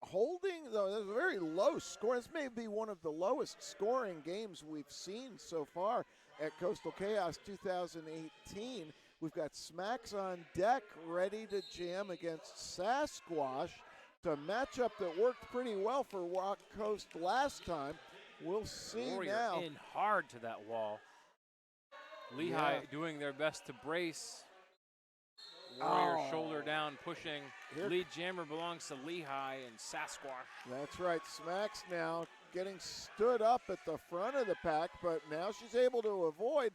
Holding, though, there's a very low score. This may be one of the lowest scoring games we've seen so far at Coastal Chaos 2018. We've got Smacks on deck ready to jam against Sasquatch. It's a matchup that worked pretty well for Rock Coast last time. We'll see Warrior now. In hard to that wall. Lehigh doing their best to brace. Warrior shoulder down, pushing. Lead jammer belongs to Lehigh and Sasquatch. That's right. Smacks now getting stood up at the front of the pack, but now she's able to avoid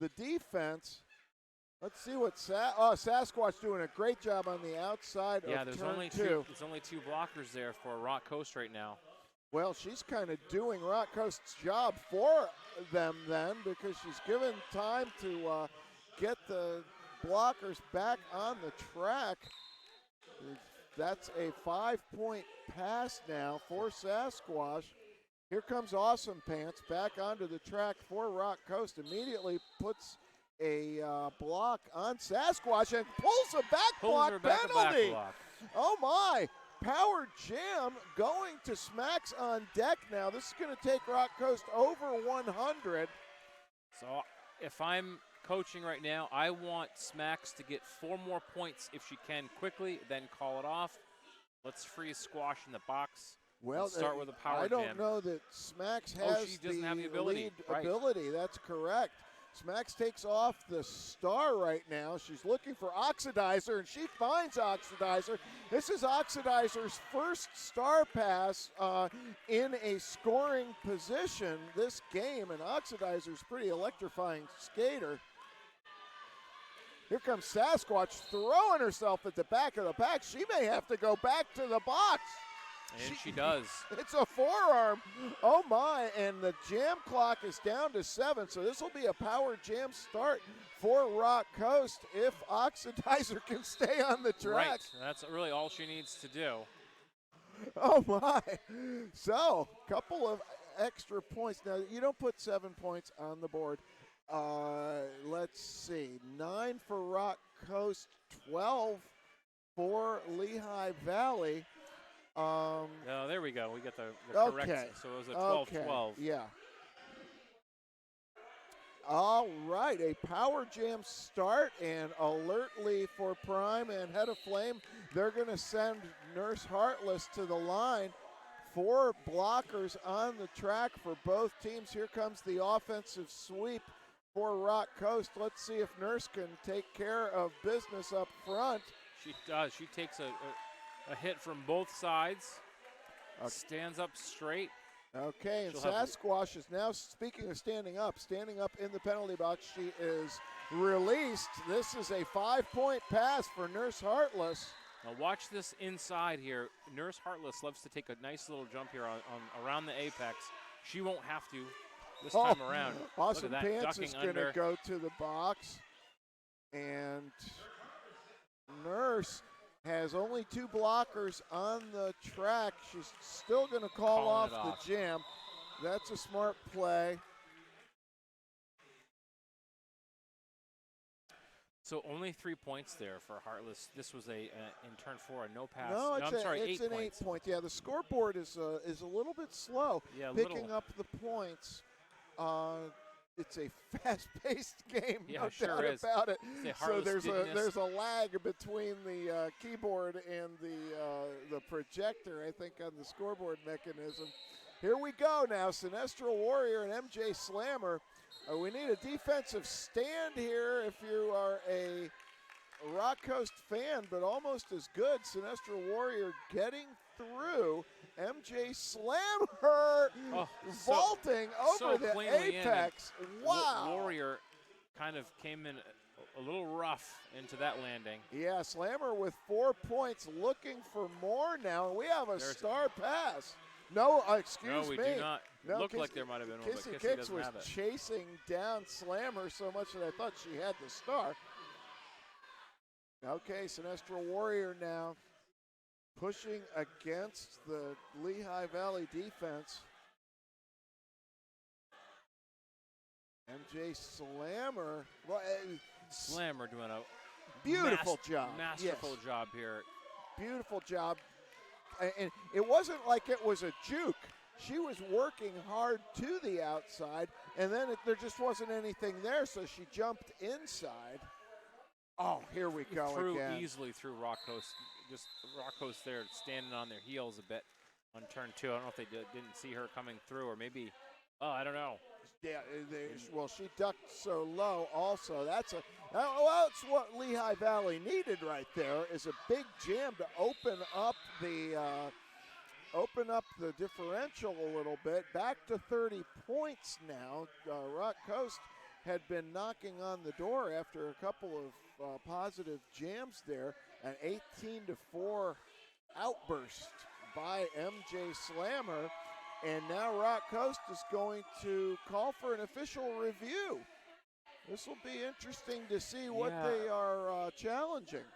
the defense. Let's see what Sasquatch doing a great job on the outside of turn 2. There's only 2 blockers there for Rock Coast right now. Well, she's kind of doing Rock Coast's job for them then, because she's given time to get the blockers back on the track. That's a 5-point pass now for Sasquatch. Here comes Awesome Pants back onto the track for Rock Coast. Immediately puts a block on Sasquatch and pulls a back block penalty. Oh my! Power jam going to Smacks on deck now. This is going to take Rock Coast over 100. So if I'm coaching right now, I want Smacks to get 4 more points if she can quickly, then call it off. Let's freeze Squash in the box. Well, start with a power jam. I don't know that Smacks has she doesn't have the ability. Ability. That's correct. Smacks takes off the star right now. She's looking for Oxidizer, and she finds Oxidizer. This is Oxidizer's first star pass in a scoring position this game, and Oxidizer's pretty electrifying skater. Here comes Sasquatch throwing herself at the back of the pack. She may have to go back to the box. And she does. It's a forearm. Oh, my. And the jam clock is down to 7, so this will be a power jam start for Rock Coast if Oxidizer can stay on the track. Right. That's really all she needs to do. Oh, my. So, couple of extra points. Now, you don't put 7 points on the board. Let's see. 9 for Rock Coast, 12 for Lehigh Valley. Oh, there we go. We get the Okay. correct. So it was a 12-12. Yeah. All right, a power jam start, and alertly for Prime and Head of Flame, they're going to send Nurse Heartless to the line. 4 blockers on the track for both teams. Here comes the offensive sweep for Rock Coast. Let's see if Nurse can take care of business up front. She does. She takes a hit from both sides. Stands up straight. Okay, and Sasquatch is now, speaking of standing up in the penalty box. She is released. This is a 5-point pass for Nurse Heartless. Now watch this inside here. Nurse Heartless loves to take a nice little jump here on around the apex. She won't have to this time around. Awesome Pants ducking is going to go to the box. And Nurse has only 2 blockers on the track. She's still going to call off the jam. That's a smart play. So only 3 points there for Heartless. This was in turn 4, a no pass. No, it's it's an 8 point. Yeah, the scoreboard is a little bit slow picking up the points. It's a fast-paced game, no doubt about it. So there's a lag between the keyboard and the projector, I think, on the scoreboard mechanism. Here we go now, Sinestro Warrior and MJ Slammer. We need a defensive stand here if you are a Rock Coast fan, but almost as good. Sinestro Warrior getting through. MJ Slammer vaulting over the apex. Wow. Warrior kind of came in a little rough into that landing. Yeah, Slammer with 4 points, looking for more now. And we have a star pass. No, excuse me. No, we do not. No, looked like there might have been one, Kissy but Kissy Kicks doesn't was have it. chasing down Slammer so much that I thought she had the star. Okay, Sinestro Warrior now pushing against the Lehigh Valley defense. MJ Slammer. Slammer doing a beautiful job. Masterful job here. Beautiful job. And it wasn't like it was a juke. She was working hard to the outside, and then there just wasn't anything there, so she jumped inside. Oh, here we go again. Easily through Rock Coast. Just Rock Coast there standing on their heels a bit on turn 2. I don't know if they didn't see her coming through, or maybe, I don't know. Yeah, well, she ducked so low also. That's what Lehigh Valley needed right there, is a big jam to open up the differential a little bit. Back to 30 points now. Rock Coast had been knocking on the door after a couple of positive jams there. An 18-4 outburst by MJ Slammer. And now Rock Coast is going to call for an official review. This will be interesting to see what they are challenging.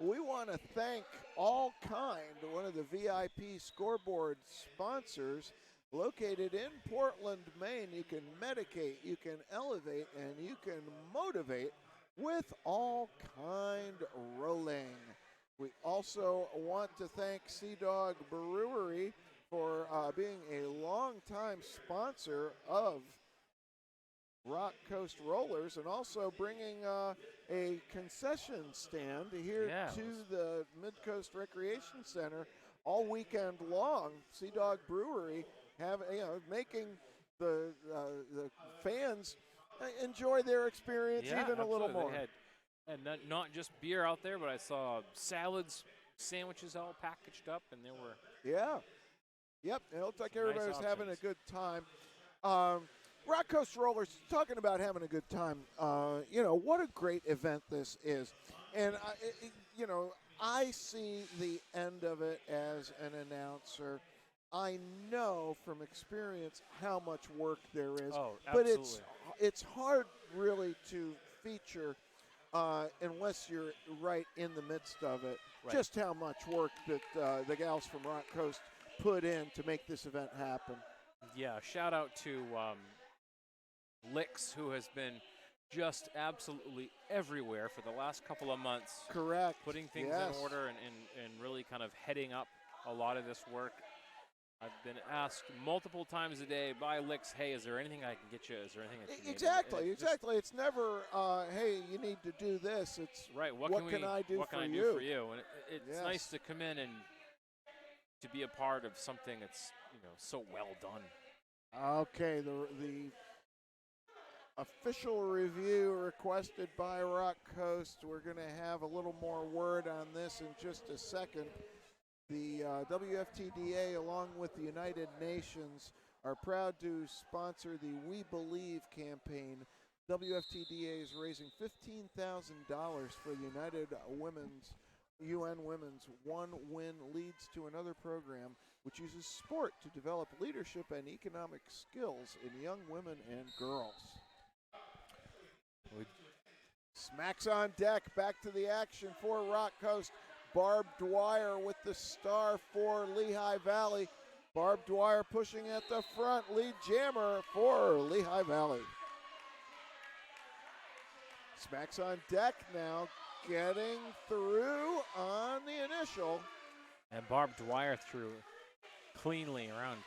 We want to thank All Kind, one of the VIP scoreboard sponsors, located in Portland, Maine. You can medicate, you can elevate, and you can motivate with All Kind Rolling. We also want to thank Sea Dog Brewery for being a longtime sponsor of Rock Coast Rollers, and also bringing a concession stand here to the Midcoast Recreation Center all weekend long. Sea Dog Brewery making the fans enjoy their experience even a little more. And not just beer out there, but I saw salads, sandwiches all packaged up, and there were. Yeah. Yep. It looked like everybody was having a good time. Rock Coast Rollers, talking about having a good time. What a great event this is. And, I see the end of it as an announcer. I know from experience how much work there is, but it's hard really to feature unless you're right in the midst of it. Right. Just how much work that the gals from Rock Coast put in to make this event happen. Yeah, shout out to Licks, who has been just absolutely everywhere for the last couple of months. Correct. Putting things in order and really kind of heading up a lot of this work. I've been asked multiple times a day by Licks, hey, is there anything I can get you? Is there anything I can Exactly. It's never, hey, you need to do this. It's right. What can I do for you? And it's nice to come in and to be a part of something that's so well done. Okay, the official review requested by Rock Coast. We're going to have a little more word on this in just a second. The WFTDA, along with the United Nations, are proud to sponsor the We Believe campaign. WFTDA is raising $15,000 for the United UN Women's One Win Leads to Another program, which uses sport to develop leadership and economic skills in young women and girls. Smacks on deck, back to the action for Rock Coast. Barb Dwyer with the star for Lehigh Valley. Barb Dwyer pushing at the front, lead jammer for Lehigh Valley. Smacks on deck now, getting through on the initial. And Barb Dwyer threw cleanly around.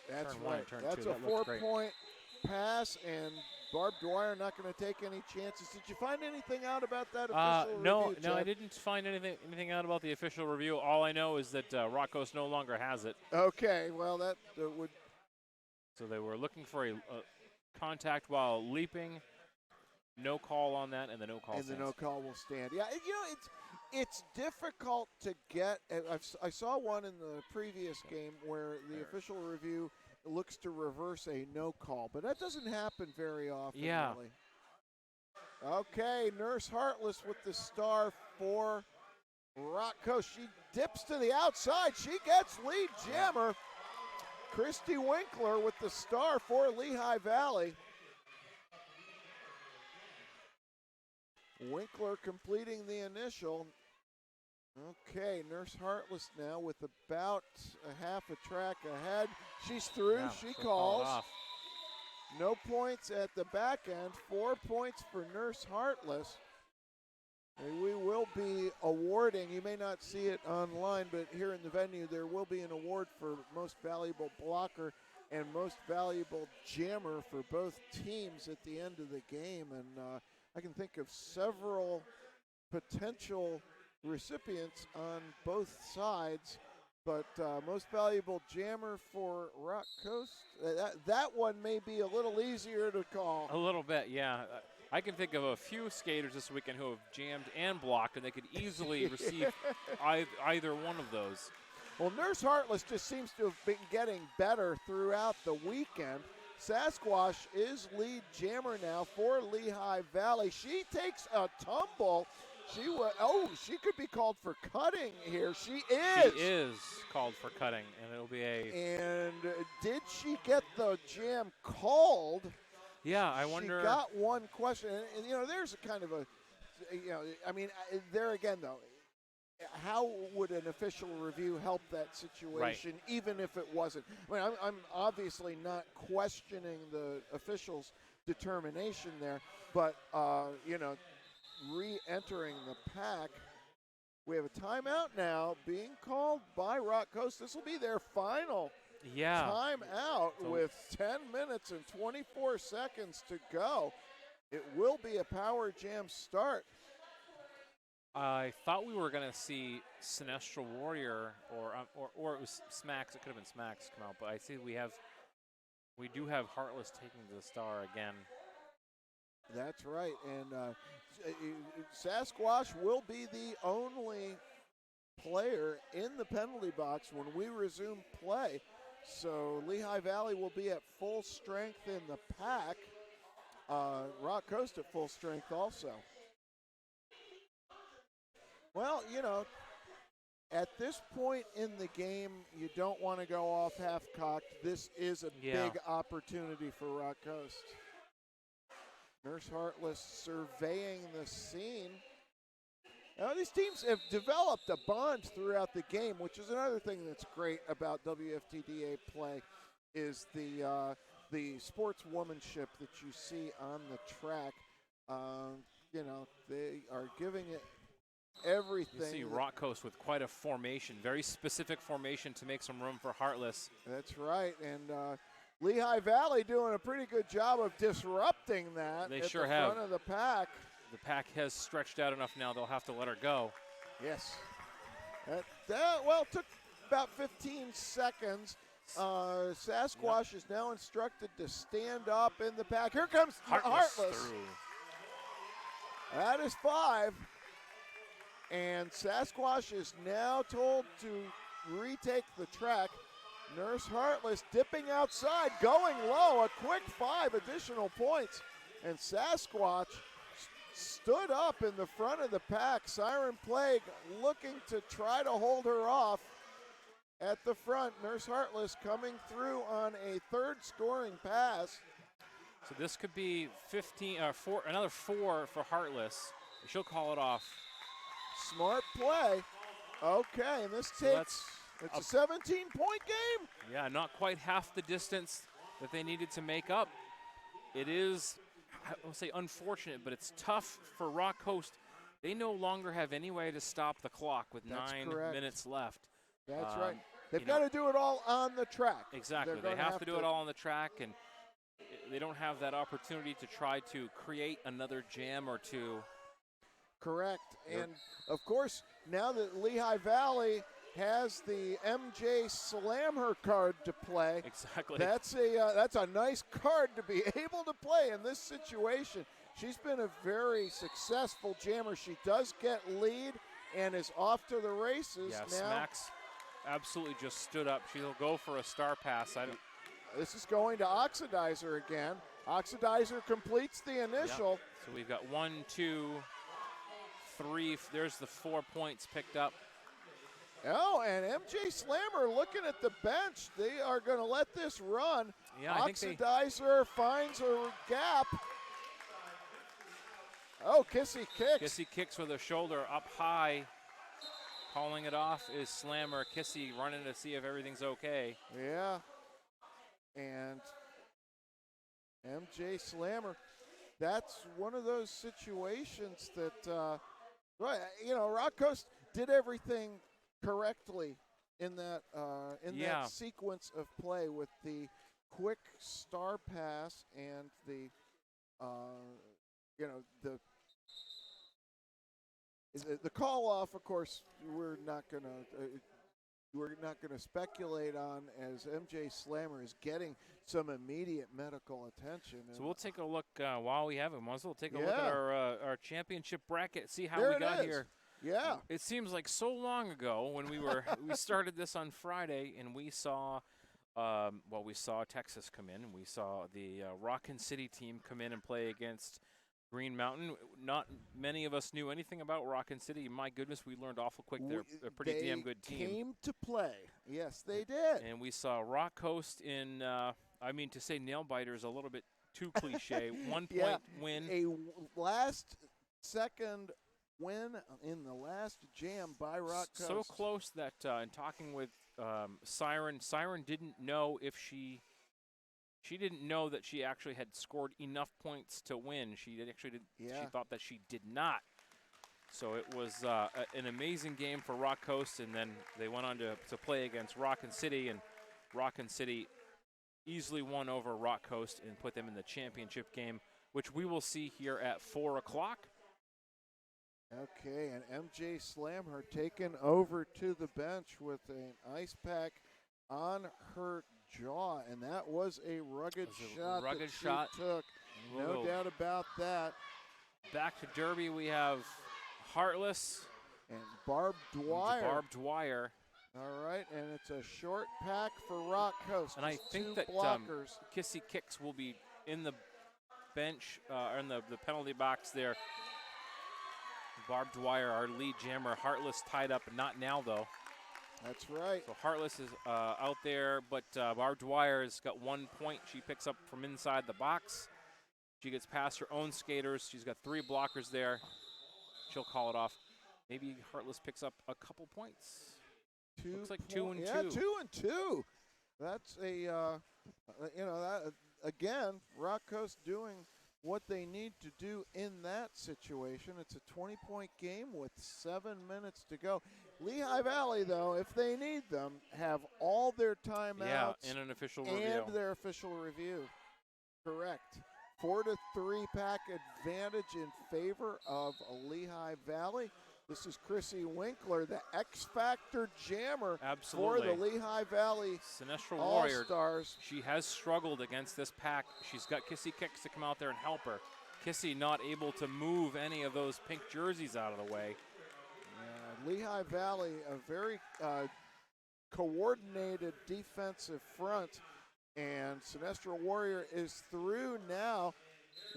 That's turn right. One, turn That's two. a 4-point pass, and Barb Dwyer not going to take any chances. Did you find anything out about that official review? No, I didn't find anything out about the official review. All I know is that Rock Coast no longer has it. Okay, well that would. So they were looking for a contact while leaping. No call on that, and the no call. And the no call will stand. Yeah, it's difficult to get. I saw one in the previous game where the official review looks to reverse a no call, but that doesn't happen very often. Yeah. Really. Okay, Nurse Heartless with the star for Rock Coast. She dips to the outside. She gets lead jammer. Christy Winkler with the star for Lehigh Valley. Winkler completing the initial. Okay, Nurse Heartless now with about a half a track ahead. She's through, she calls. No points at the back end, 4 points for Nurse Heartless. And we will be awarding, you may not see it online, but here in the venue there will be an award for most valuable blocker and most valuable jammer for both teams at the end of the game. And I can think of several potential recipients on both sides, but most valuable jammer for Rock Coast, that one may be a little easier to call. A little bit, yeah. I can think of a few skaters this weekend who have jammed and blocked, and they could easily receive either one of those. Well, Nurse Heartless just seems to have been getting better throughout the weekend. Sasquatch is lead jammer now for Lehigh Valley. She takes a tumble. She could be called for cutting here. She is. She is called for cutting, and it'll be And did she get the jam called? Yeah, I wonder. She got one question, and there's a kind of a, there again though, how would an official review help that situation, even if it wasn't? I mean, I'm obviously not questioning the officials' determination there, but re-entering the pack. We have a timeout now being called by Rock Coast. This will be their final timeout with 10 minutes and 24 seconds to go. It will be a power jam start. I thought we were going to see Sinestro Warrior or it was Smacks. It could have been Smacks come out, but I see we do have Heartless taking the star again. That's right, and Sasquatch will be the only player in the penalty box when we resume play. So Lehigh Valley will be at full strength in the pack. Rock Coast at full strength also. Well, At this point in the game, you don't want to go off half-cocked. This is a big opportunity for Rock Coast. Nurse Hartless surveying the scene. Now, these teams have developed a bond throughout the game, which is another thing that's great about WFTDA play, is the sportswomanship that you see on the track. You know, they are giving it everything. You see Rock Coast with quite a formation, very specific formation to make some room for Hartless. That's right, and Lehigh Valley doing a pretty good job of disrupting that. They at sure the have. Front of the pack. The pack has stretched out enough now; they'll have to let her go. Yes. Well, took about 15 seconds. Sasquatch is now instructed to stand up in the pack. Here comes Hartless. Through. That is 5. And Sasquatch is now told to retake the track. Nurse Hartless dipping outside, going low, a quick 5 additional points. And Sasquatch stood up in the front of the pack. Siren Plague looking to try to hold her off at the front. Nurse Hartless coming through on a third scoring pass. So this could be 15, another 4 for Hartless. She'll call it off. Smart play. Okay, and this takes, it's a 17-point game. Yeah, not quite half the distance that they needed to make up. It is, I won't say unfortunate, but it's tough for Rock Coast. They no longer have any way to stop the clock with 9 minutes left. That's right. They've got to do it all on the track. Exactly. They have to do it all on the track, and they don't have that opportunity to try to create another jam or two. Correct. And, of course, now that Lehigh Valley has the MJ Slammer card to play. Exactly. That's a nice card to be able to play in this situation. She's been a very successful jammer. She does get lead and is off to the races yeah, now. Smacks absolutely just stood up. She'll go for a star pass. This is going to Oxidizer again. Oxidizer completes the initial. Yep. So we've got 1, 2, 3. There's the 4 points picked up. Oh, and MJ Slammer looking at the bench. They are going to let this run. Yeah, Oxidizer finds a gap. Oh, Kissy kicks. Kissy kicks with her shoulder up high. Calling it off is Slammer. Kissy running to see if everything's okay. Yeah. And MJ Slammer, that's one of those situations that, Rock Coast did everything correctly in that that sequence of play with the quick star pass and the call off. Of course, we're not gonna speculate on, as MJ Slammer is getting some immediate medical attention. So we'll take a look while we have him. We'll take a look at our championship bracket, see how we got here. Yeah. It seems like so long ago when we started this on Friday, and we saw Texas come in, and we saw the Rockin' City team come in and play against Green Mountain. Not many of us knew anything about Rockin' City. My goodness, we learned awful quick. They're a pretty damn good team. They came to play. Yes, they did. And we saw Rock Coast in, to say nail biter is a little bit too cliche. 1 point win. A last-second win in the last jam by Rock Coast. So close that in talking with Siren didn't know if she didn't know that she actually had scored enough points to win. She thought that she did not. So it was an amazing game for Rock Coast, and then they went on to play against Rockin' City, and Rockin' City easily won over Rock Coast and put them in the championship game, which we will see here at 4 o'clock. Okay, and MJ Slammer taken over to the bench with an ice pack on her jaw, and that was a rugged shot that she took. No doubt about that. Back to Derby, we have Hartless and Barb Dwyer. All right, and it's a short pack for Rock Coast. And I think that Kissy Kicks will be in the bench, or in the penalty box there. Barb Dwyer, our lead jammer. Heartless tied up, not now though. That's right. So Heartless is out there, but Barb Dwyer has got 1 point. She picks up from inside the box. She gets past her own skaters. She's got 3 blockers there. She'll call it off. Maybe Heartless picks up a couple points. Looks like 2 and 2. Yeah, 2 and 2. That's a, that again, Rock Coast doing what they need to do in that situation. It's a 20-point game with 7 minutes to go. Lehigh Valley, though, if they need them, have all their timeouts and an official review. And their official review. Correct. 4-3 pack advantage in favor of Lehigh Valley. This is Chrissy Winkler, the X-Factor jammer for the Lehigh Valley Sinestro Warrior. All-Stars. She has struggled against this pack. She's got Kissy Kicks to come out there and help her. Kissy not able to move any of those pink jerseys out of the way. Yeah, Lehigh Valley, a very coordinated defensive front, and Sinestro Warrior is through now.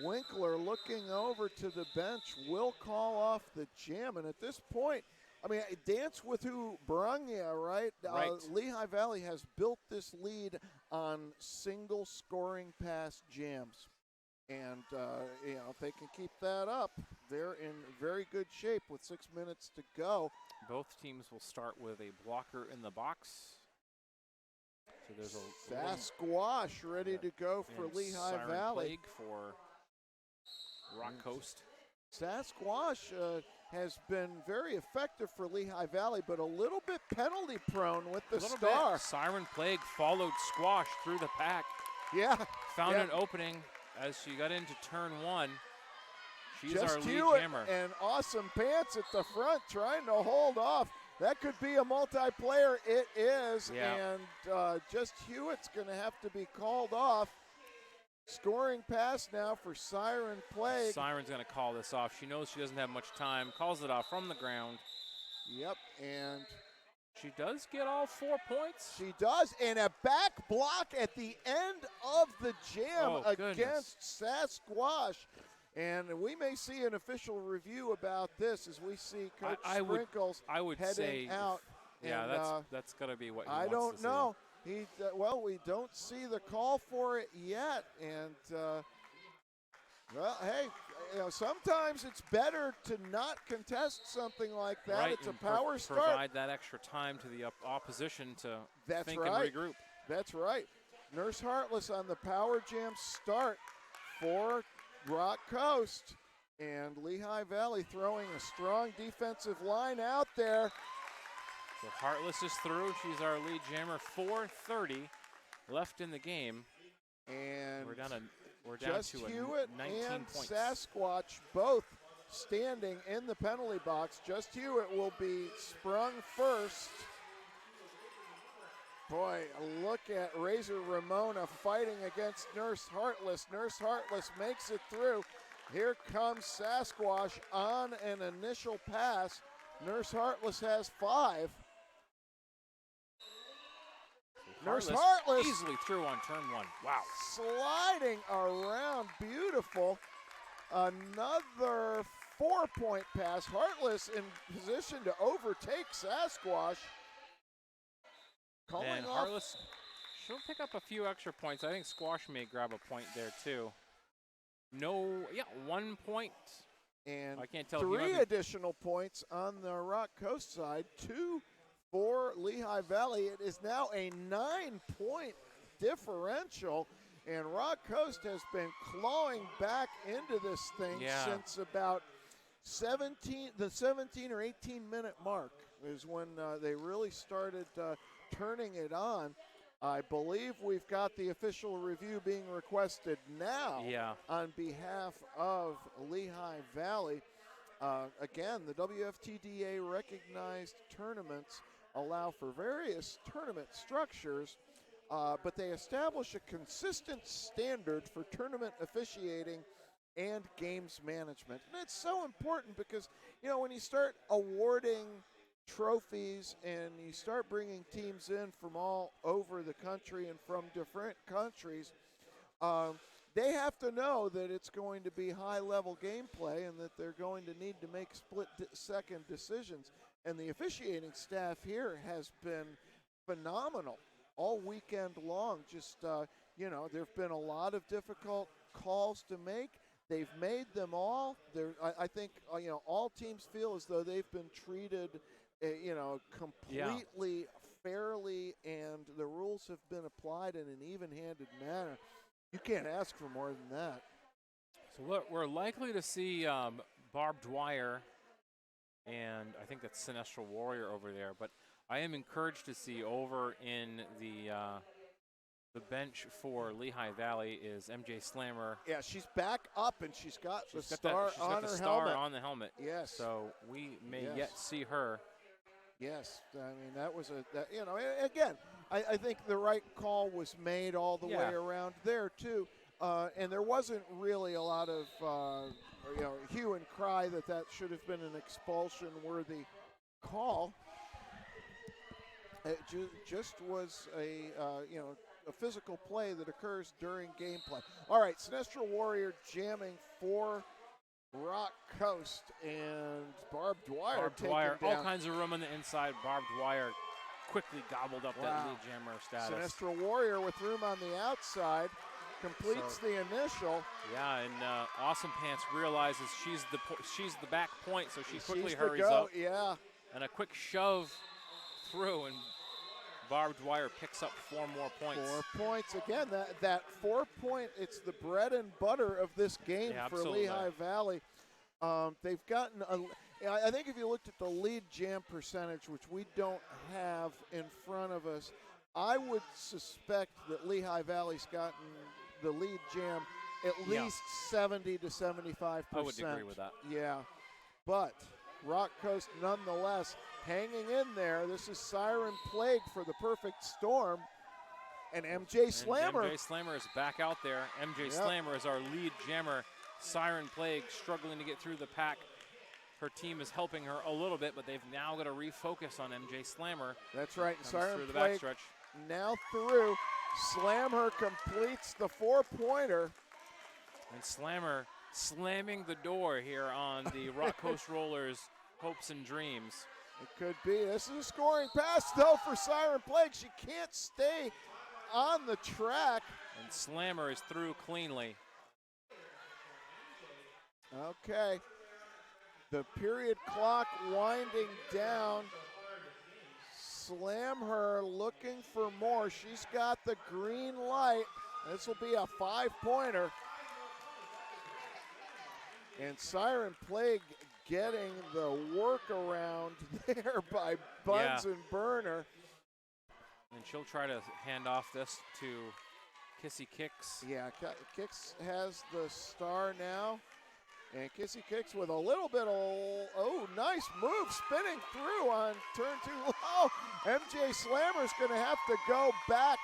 Winkler looking over to the bench will call off the jam. And at this point, I mean, dance with who brung you, right? Right. Lehigh Valley has built this lead on single scoring pass jams. And, if they can keep that up, they're in very good shape with 6 minutes to go. Both teams will start with a blocker in the box. So there's a Sasquatch ready to go for Lehigh Siren Valley. Plague for Rock Coast. Sasquatch has been very effective for Lehigh Valley, but a little bit penalty prone with the star. Siren Plague followed Squash through the pack. Yeah. Found an opening as she got into turn 1. She's Just our lead Hewitt jammer. And Awesome Pants at the front trying to hold off. That could be a multiplayer. It is. Yeah. And Just Hewitt's going to have to be called off. Scoring pass now for Siren Plague. Siren's going to call this off. She knows she doesn't have much time. Calls it off from the ground. Yep, and she does get all 4 points. She does, and a back block at the end of the jam against Sasquatch. And we may see an official review about this as we see Coach Sprinkles heading out. Yeah, that's got to be what he I wants don't to know. We don't see the call for it yet, and hey, sometimes it's better to not contest something like that. Right, it's a power start. Provide that extra time to the opposition to think and regroup. That's right. Nurse Heartless on the power jam start for Rock Coast, and Lehigh Valley throwing a strong defensive line out there. So Heartless is through. She's our lead jammer. 4:30 left in the game. And we're down Just to Hewitt 19 and points. Sasquatch both standing in the penalty box. Just Hewitt will be sprung first. Boy, look at Razor Ramona fighting against Nurse Heartless. Nurse Heartless makes it through. Here comes Sasquatch on an initial pass. Nurse Heartless has 5. Nurse Heartless easily through on turn 1. Wow. Sliding around, beautiful. Another 4-point pass. Heartless in position to overtake Sasquatch. And Heartless, she'll pick up a few extra points. I think Squash may grab a point there too. 1 point. And I can't tell 3 additional points on the Rock Coast side. 2 for Lehigh Valley. It is now a 9-point differential, and Rock Coast has been clawing back into this thing since about the 17 or 18-minute mark is when they really started turning it on. I believe we've got the official review being requested now on behalf of Lehigh Valley. Again, the WFTDA-Recognized tournaments allow for various tournament structures, but they establish a consistent standard for tournament officiating and games management. And it's so important because, when you start awarding trophies and you start bringing teams in from all over the country and from different countries, they have to know that it's going to be high-level gameplay and that they're going to need to make split-second decisions. And the officiating staff here has been phenomenal all weekend long. Just, there have been a lot of difficult calls to make. They've made them all. I think, all teams feel as though they've been treated, completely fairly, and the rules have been applied in an even-handed manner. You can't ask for more than that. So we're likely to see Barb Dwyer, and I think that's Sinestro Warrior over there. But I am encouraged to see over in the bench for Lehigh Valley is MJ Slammer. Yeah, she's back up, and she's got the star on her helmet. On the helmet. Yes. So we may yet see her. Yes, I mean, that was again, I think the right call was made all the way around there, too. And there wasn't really a lot of, hue and cry that should have been an expulsion-worthy call. It just was a physical play that occurs during gameplay. All right, Sinestro Warrior jamming for Rock Coast, and Barb Dwyer taken down. All kinds of room on the inside. Barb Dwyer quickly gobbled up that lead jammer status. Sinestro Warrior with room on the outside completes the initial. Yeah, and Awesome Pants realizes she's the back point, so she quickly hurries up. Yeah, and a quick shove through, and Barb Dwyer picks up 4 more points. 4 points. Again, that 4-point, it's the bread and butter of this game for Lehigh Valley. They've gotten, I think if you looked at the lead jam percentage, which we don't have in front of us, I would suspect that Lehigh Valley's gotten the lead jam at least 70 to 75%. I would agree with that. Yeah, but Rock Coast nonetheless hanging in there. This is Siren Plague for the Perfect Storm. And MJ Slammer. MJ Slammer is back out there. MJ Slammer is our lead jammer. Siren Plague struggling to get through the pack. Her team is helping her a little bit, but they've now got to refocus on MJ Slammer. That's right. Siren through the Plague backstretch. Now through. Slammer completes the 4-pointer. And Slammer slamming the door here on the Rock Coast Rollers' hopes and dreams. It could be. This is a scoring pass, though, for Siren Plague. She can't stay on the track. And Slammer is through cleanly. Okay. The period clock winding down. Slam her looking for more. She's got the green light. This will be a 5-pointer. And Siren Plague getting the workaround there by Bunsen Burner. And she'll try to hand off this to Kissy Kicks. Yeah, Kicks has the star now. And Kissy Kicks with a little bit of, nice move, spinning through on turn 2 low. MJ Slammer's going to have to go back.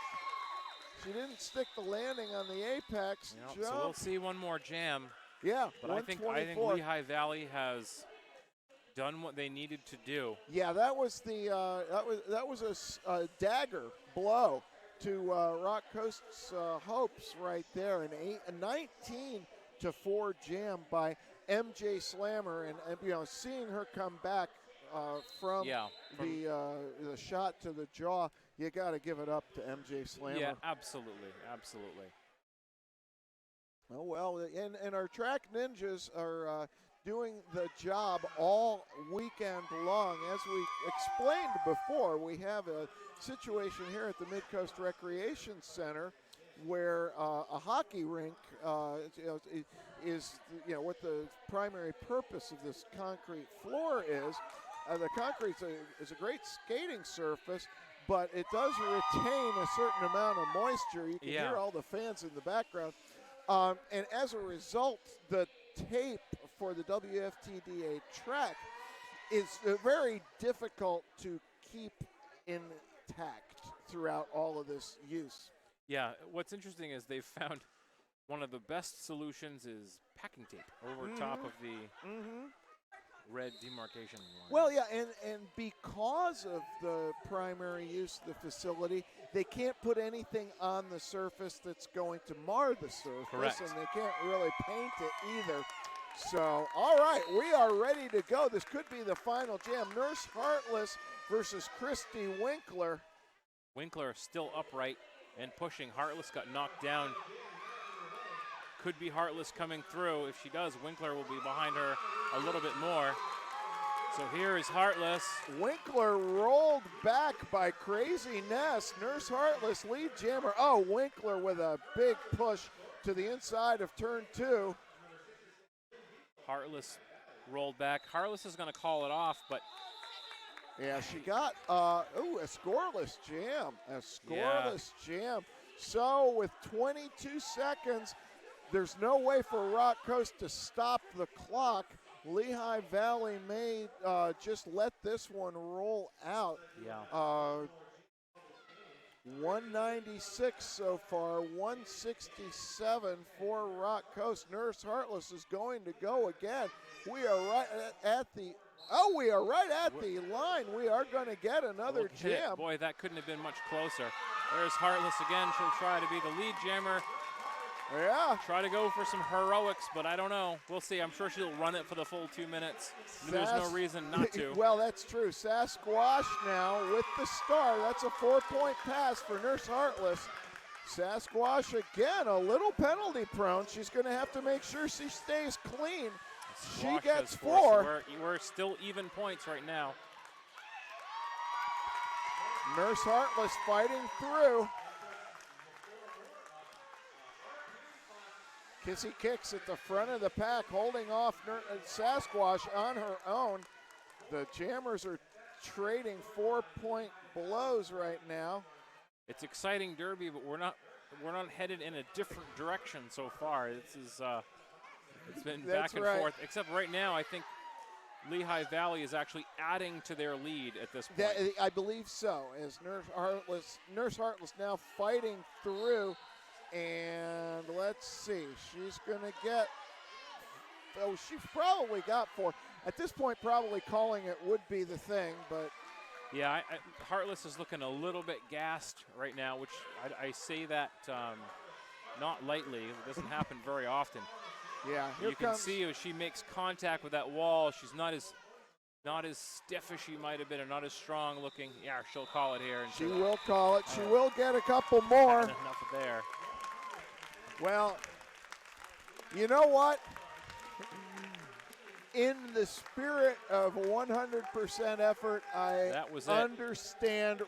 She didn't stick the landing on the apex jump. So we'll see one more jam. Yeah, but I think Lehigh Valley has done what they needed to do. Yeah, that was that was a dagger blow to Rock Coast's hopes right there. A 19-4 jam by MJ Slammer, and seeing her come back from the shot to the jaw, you got to give it up to MJ Slammer. Yeah, absolutely. Oh, well, and our track ninjas are doing the job all weekend long. As we explained before, we have a situation here at the Midcoast Recreation Center where a hockey rink is what the primary purpose of this concrete floor is. The concrete is a great skating surface, but it does retain a certain amount of moisture. You can hear all the fans in the background. And as a result, the tape for the WFTDA track is very difficult to keep intact throughout all of this use. Yeah, what's interesting is they've found one of the best solutions is packing tape over top of the red demarcation line. Well, yeah, and because of the primary use of the facility, they can't put anything on the surface that's going to mar the surface. Correct. And they can't really paint it either. So, all right, we are ready to go. This could be the final jam. Nurse Heartless versus Christy Winkler. Winkler still upright and pushing. Heartless got knocked down. Could be Heartless coming through. If she does, Winkler will be behind her a little bit more. So here is Heartless. Winkler rolled back by Crazy Ness. Nurse Heartless lead jammer. Oh, Winkler with a big push to the inside of turn 2. Heartless rolled back. Heartless is going to call it off, but yeah, she got a scoreless jam. A scoreless jam. So with 22 seconds, there's no way for Rock Coast to stop the clock. Lehigh Valley may just let this one roll out. Yeah. 196 so far, 167 for Rock Coast. Nurse Heartless is going to go again. We are right at the line. We are going to get another jam. Boy, that couldn't have been much closer. There's Heartless again. She'll try to be the lead jammer. Yeah. Try to go for some heroics, but I don't know. We'll see. I'm sure she'll run it for the full 2 minutes. There's no reason not to. Well, that's true. Sasquatch now with the star. That's a 4-point pass for Nurse Heartless. Sasquatch again, a little penalty prone. She's going to have to make sure she stays clean. She gets 4. So we're still even points right now. Nurse Heartless fighting through. Kissy kicks at the front of the pack, holding off Sasquatch on her own. The jammers are trading 4-point blows right now. It's exciting derby, but we're not headed in a different direction so far. This is it's been back and forth. Except right now, I think Lehigh Valley is actually adding to their lead at this point. I believe so. As Nurse Heartless now fighting through. And let's see, she's going to get, she's probably got 4. At this point, probably calling it would be the thing, but. Yeah, Heartless is looking a little bit gassed right now, which I say that not lightly. It doesn't happen very often. Yeah, you can see as she makes contact with that wall, she's not as stiff as she might have been, or not as strong looking. Yeah, she'll call it here. And she will call it. She will get a couple more. Enough there. Well, you know what? In the spirit of 100% effort, I understand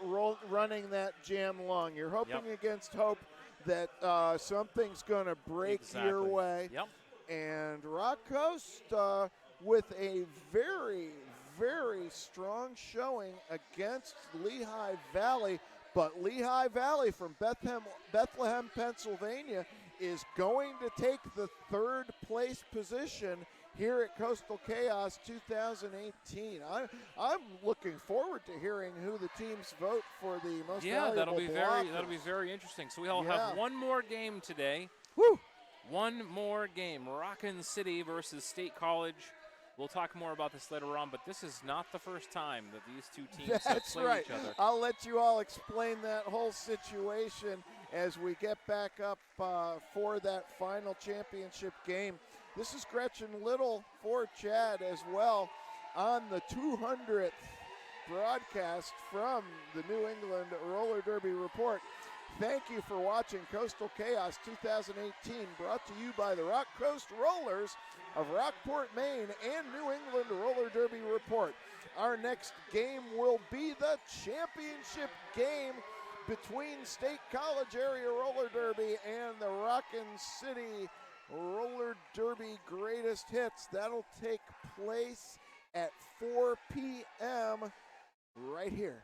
running that jam long. You're hoping against hope that something's going to break your way. Yep. And Rock Coast with a very, very strong showing against Lehigh Valley. But Lehigh Valley from Bethlehem, Pennsylvania, is going to take the 3rd place position here at Coastal Chaos 2018. I'm looking forward to hearing who the teams vote for the most valuable that'll be blockers. very interesting. So we'll have one more game today. Woo! One more game. Rockin' City versus State College. We'll talk more about this later on, but this is not the first time that these two teams have played each other. I'll let you all explain that whole situation as we get back up for that final championship game. This is Gretchen Little for Chad as well on the 200th broadcast from the New England Roller Derby Report. Thank you for watching Coastal Chaos 2018, brought to you by the Rock Coast Rollers of Rockport, Maine, and New England Roller Derby Report. Our next game will be the championship game between State College Area Roller Derby and the Rockin' City Roller Derby Greatest Hits. That'll take place at 4 p.m. right here